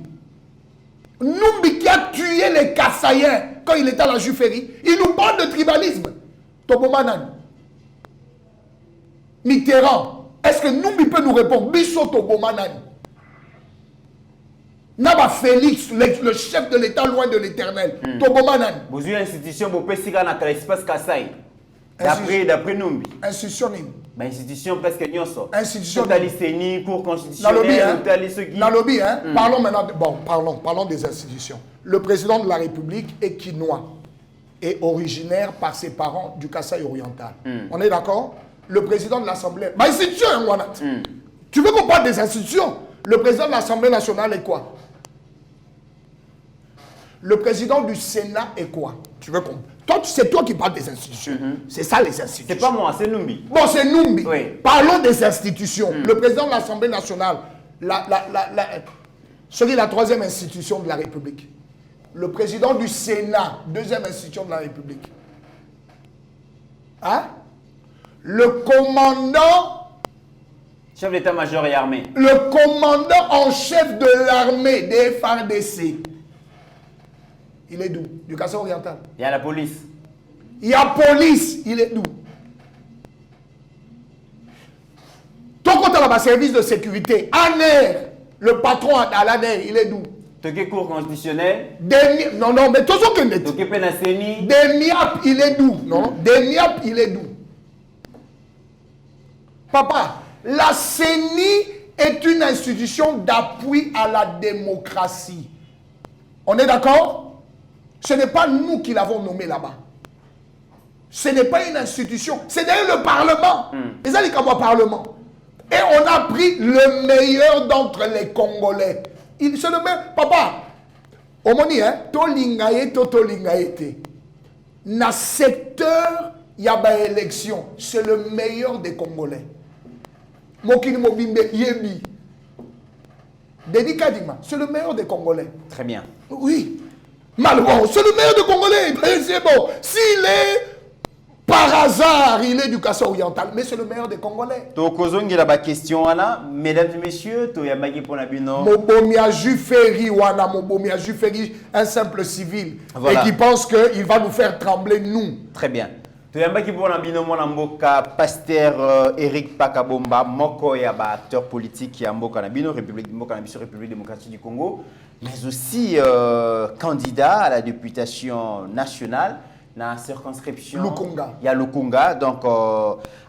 qui a tué les Kassaïens quand il était à la Jufferie, il nous parle de tribalisme. Tobomanan. Mitterrand, est-ce que Numbi peut nous répondre? Bisso Tobomanan. Naba Félix, le chef de l'État loin de l'éternel. Tobomanan. Vous avez une institution, vous pouvez faire dans l'espace Kassai. D'après Numbi. Institution. Institution presque nyonso. Institution. Totalicénie, cour constitutionnelle, Nalobi, hein? Parlons maintenant. Bon, parlons des institutions. Le président de la République est quinois et originaire par ses parents du Kassai oriental. On est d'accord? Le président de l'Assemblée. Ma institution, tu veux qu'on parle des institutions? Le président de l'Assemblée nationale est quoi? Le président du Sénat est quoi? Tu veux qu'on... Toi, c'est toi qui parles des institutions. C'est ça les institutions. C'est pas moi, c'est Numbi. Bon, c'est Numbi. Oui. Parlons des institutions. Le président de l'Assemblée nationale, c'est la troisième institution de la République. Le président du Sénat, deuxième institution de la République. Hein? Le commandant... Chef d'état-major et armée. Le commandant en chef de l'armée des FARDC. Il est d'où? Du Kassai oriental. Il y a la police. Il y a police. Il est d'où? Ton compte à la service de sécurité. ANER. Le patron à l'ANER, il est d'où? Toké cour constitutionnel. Non, mais tout ce que est. Toké Penaseni. Demiap, il est d'où? Non, Demiap, il est d'où? Papa, la CENI est une institution d'appui à la démocratie. On est d'accord? Ce n'est pas nous qui l'avons nommé là-bas. Ce n'est pas une institution. C'est d'ailleurs le Parlement. Les alliés comme Parlement. Et on a pris le meilleur d'entre les Congolais. Il se le met. Papa, on m'a dit, hein, Tolingaye, Tolingaye. Dans secteur, il y a une élection. C'est le meilleur des Congolais. Mokini Mobimbe, Yebi. Denis Kadima, c'est le meilleur des Congolais. Très bien. Oui. Malheureusement, c'est le meilleur des Congolais. C'est bon. S'il est par hasard, il est du Kassai oriental, mais c'est le meilleur des Congolais. Tokozongi la question Anna, mesdames et messieurs, Toyamagi Ponabino. Mobomia Juferi Wana, Mobomia Juferi, un simple civil, voilà. Et qui pense qu'il va nous faire trembler nous. Très bien. Toyambaki Ponabino Monamboka, pasteur Eric Pakabomba, Moko Yaba, acteur politique qui est Mboka Nabino, République démocratique du Congo, mais aussi candidat à la députation nationale. Dans la circonscription, Lukunga. Il y a Lukunga. Donc,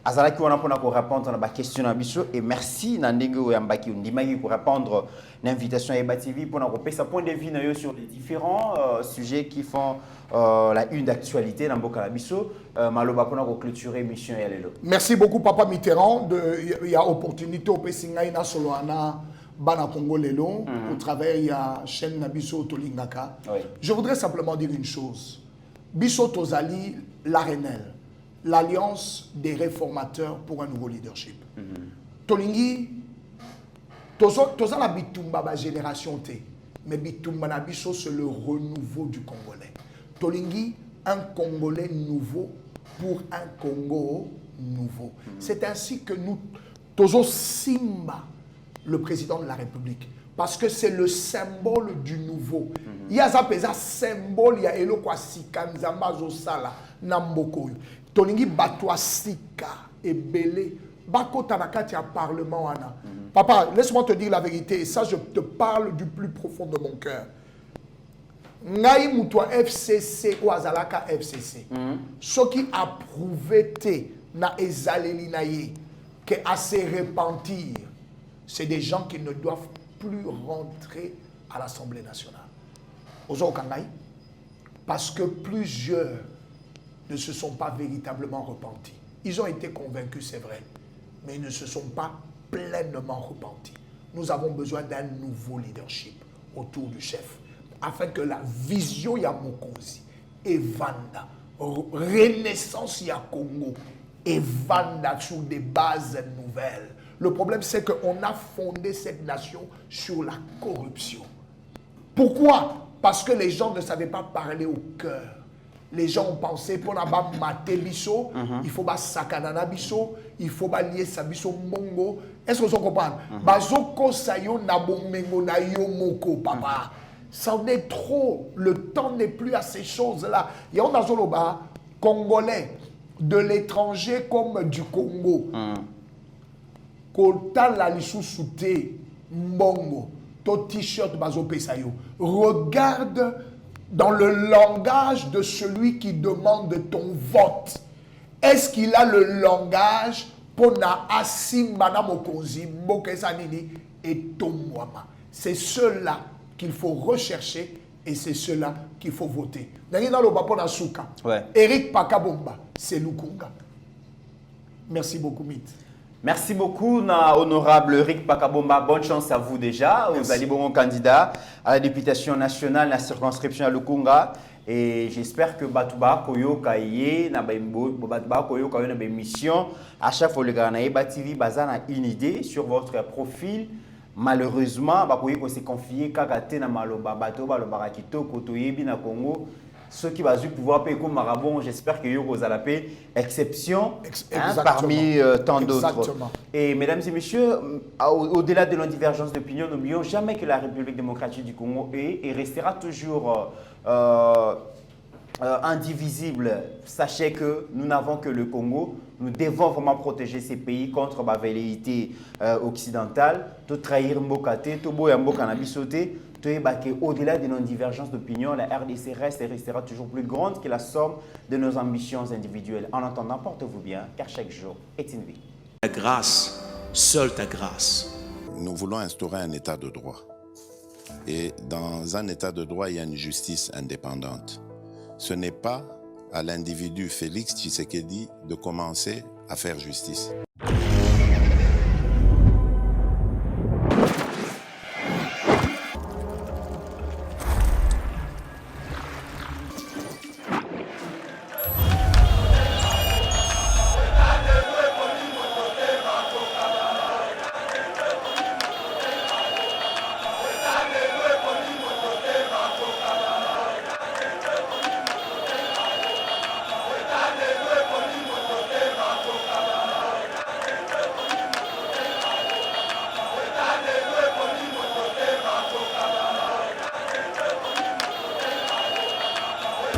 Azalaki, on a pour répondre à la question et merci Nandego Yambaki Ndimagi pour répondre à l'invitation à Eba TV pour nous sa point de vue sur les différents sujets qui font la une d'actualité dans Boka Bisso. Maloba pour nous clôturer l'émission. Merci beaucoup, Papa Mitterrand. Il y a opportunité au Pessingaïna Soloana. Bana Congo Lelo, au travers il y a chaîne Nabiso Tolingaka. Oui. Je voudrais simplement dire une chose. Bisso Tozali, l'Arenel, l'Alliance des réformateurs pour un nouveau leadership. Tolingi, Toza la Bitumba ba génération T, mais Bitumba na Bisso c'est le renouveau du Congolais. Tolingi, un Congolais nouveau pour un Congo nouveau. C'est ainsi que nous, Tozo Simba, le président de la République, parce que c'est le symbole du nouveau. Il y a un symbole, il y a Elo kwa sika nzamba zo sala namboko. Tolingi batwa sika et belé. Bako tanakati a parlement wana. Papa, laisse-moi te dire la vérité et ça je te parle du plus profond de mon cœur. Ngai mutwa FCC ou azalaka FCC. Ce qui a prouvé te na ezaleli na ye que à se repentir, c'est des gens qui ne doivent plus rentrer à l'Assemblée nationale. Parce que plusieurs ne se sont pas véritablement repentis. Ils ont été convaincus, c'est vrai, mais ils ne se sont pas pleinement repentis. Nous avons besoin d'un nouveau leadership autour du chef, afin que la vision ya Mokonzi evanda, renaissance ya Congo evanda sur des bases nouvelles. Le problème, c'est qu'on a fondé cette nation sur la corruption. Pourquoi? Parce que les gens ne savaient pas parler au cœur. Les gens ont pensé pour la mater biso, il faut ba sakanana biso, il faut ba lier sa biso mongo. Est-ce que vous comprenez? Bazoko sayo na bomengo na yo moko papa. Ça en est trop. Le temps n'est plus à ces choses-là. Il y a un Zoloba congolais de l'étranger comme du Congo. Kota la lisou souté mbongo to t-shirt bazo pesayo. Regarde dans le langage de celui qui demande ton vote. Est-ce qu'il a le langage pour na asim manamo konzi mokesanini et tomwama? C'est ceux-là qu'il faut rechercher et c'est ceux-là qu'il faut voter. Eric Pakabomba, c'est Lukunga. Merci beaucoup, Mit. Merci beaucoup, honorable Eric Pakabomba. Bonne chance à vous déjà. Merci. Vous allez bon candidat à la députation nationale, la circonscription à Lukunga. Et j'espère que Batouba Koyo Kaye, Batouba Koyo Kaye na mission. À chaque fois, le Ghana TV bazana une idée sur votre profil. Malheureusement, Bakoye s'est confié Kakate na Maloba Batoba le Barakito Kotoyebi na Congo. Ceux qui vont pouvoir payer comme Marabon, j'espère que vous allez payer exception parmi tant d'autres. Et mesdames et messieurs, au-delà de nos divergences d'opinion, n'oublions jamais que la République démocratique du Congo est et restera toujours indivisible. Sachez que nous n'avons que le Congo. Nous devons vraiment protéger ces pays contre la velléité occidentale. Tout trahir Mbokate, tout boya Mbokanabisote. Au-delà de nos divergences d'opinion, la RDC reste et restera toujours plus grande que la somme de nos ambitions individuelles. En attendant, portez-vous bien, car chaque jour est une vie. Ta grâce, seule ta grâce. Nous voulons instaurer un état de droit. Et dans un état de droit, il y a une justice indépendante. Ce n'est pas à l'individu Félix Tshisekedi de commencer à faire justice.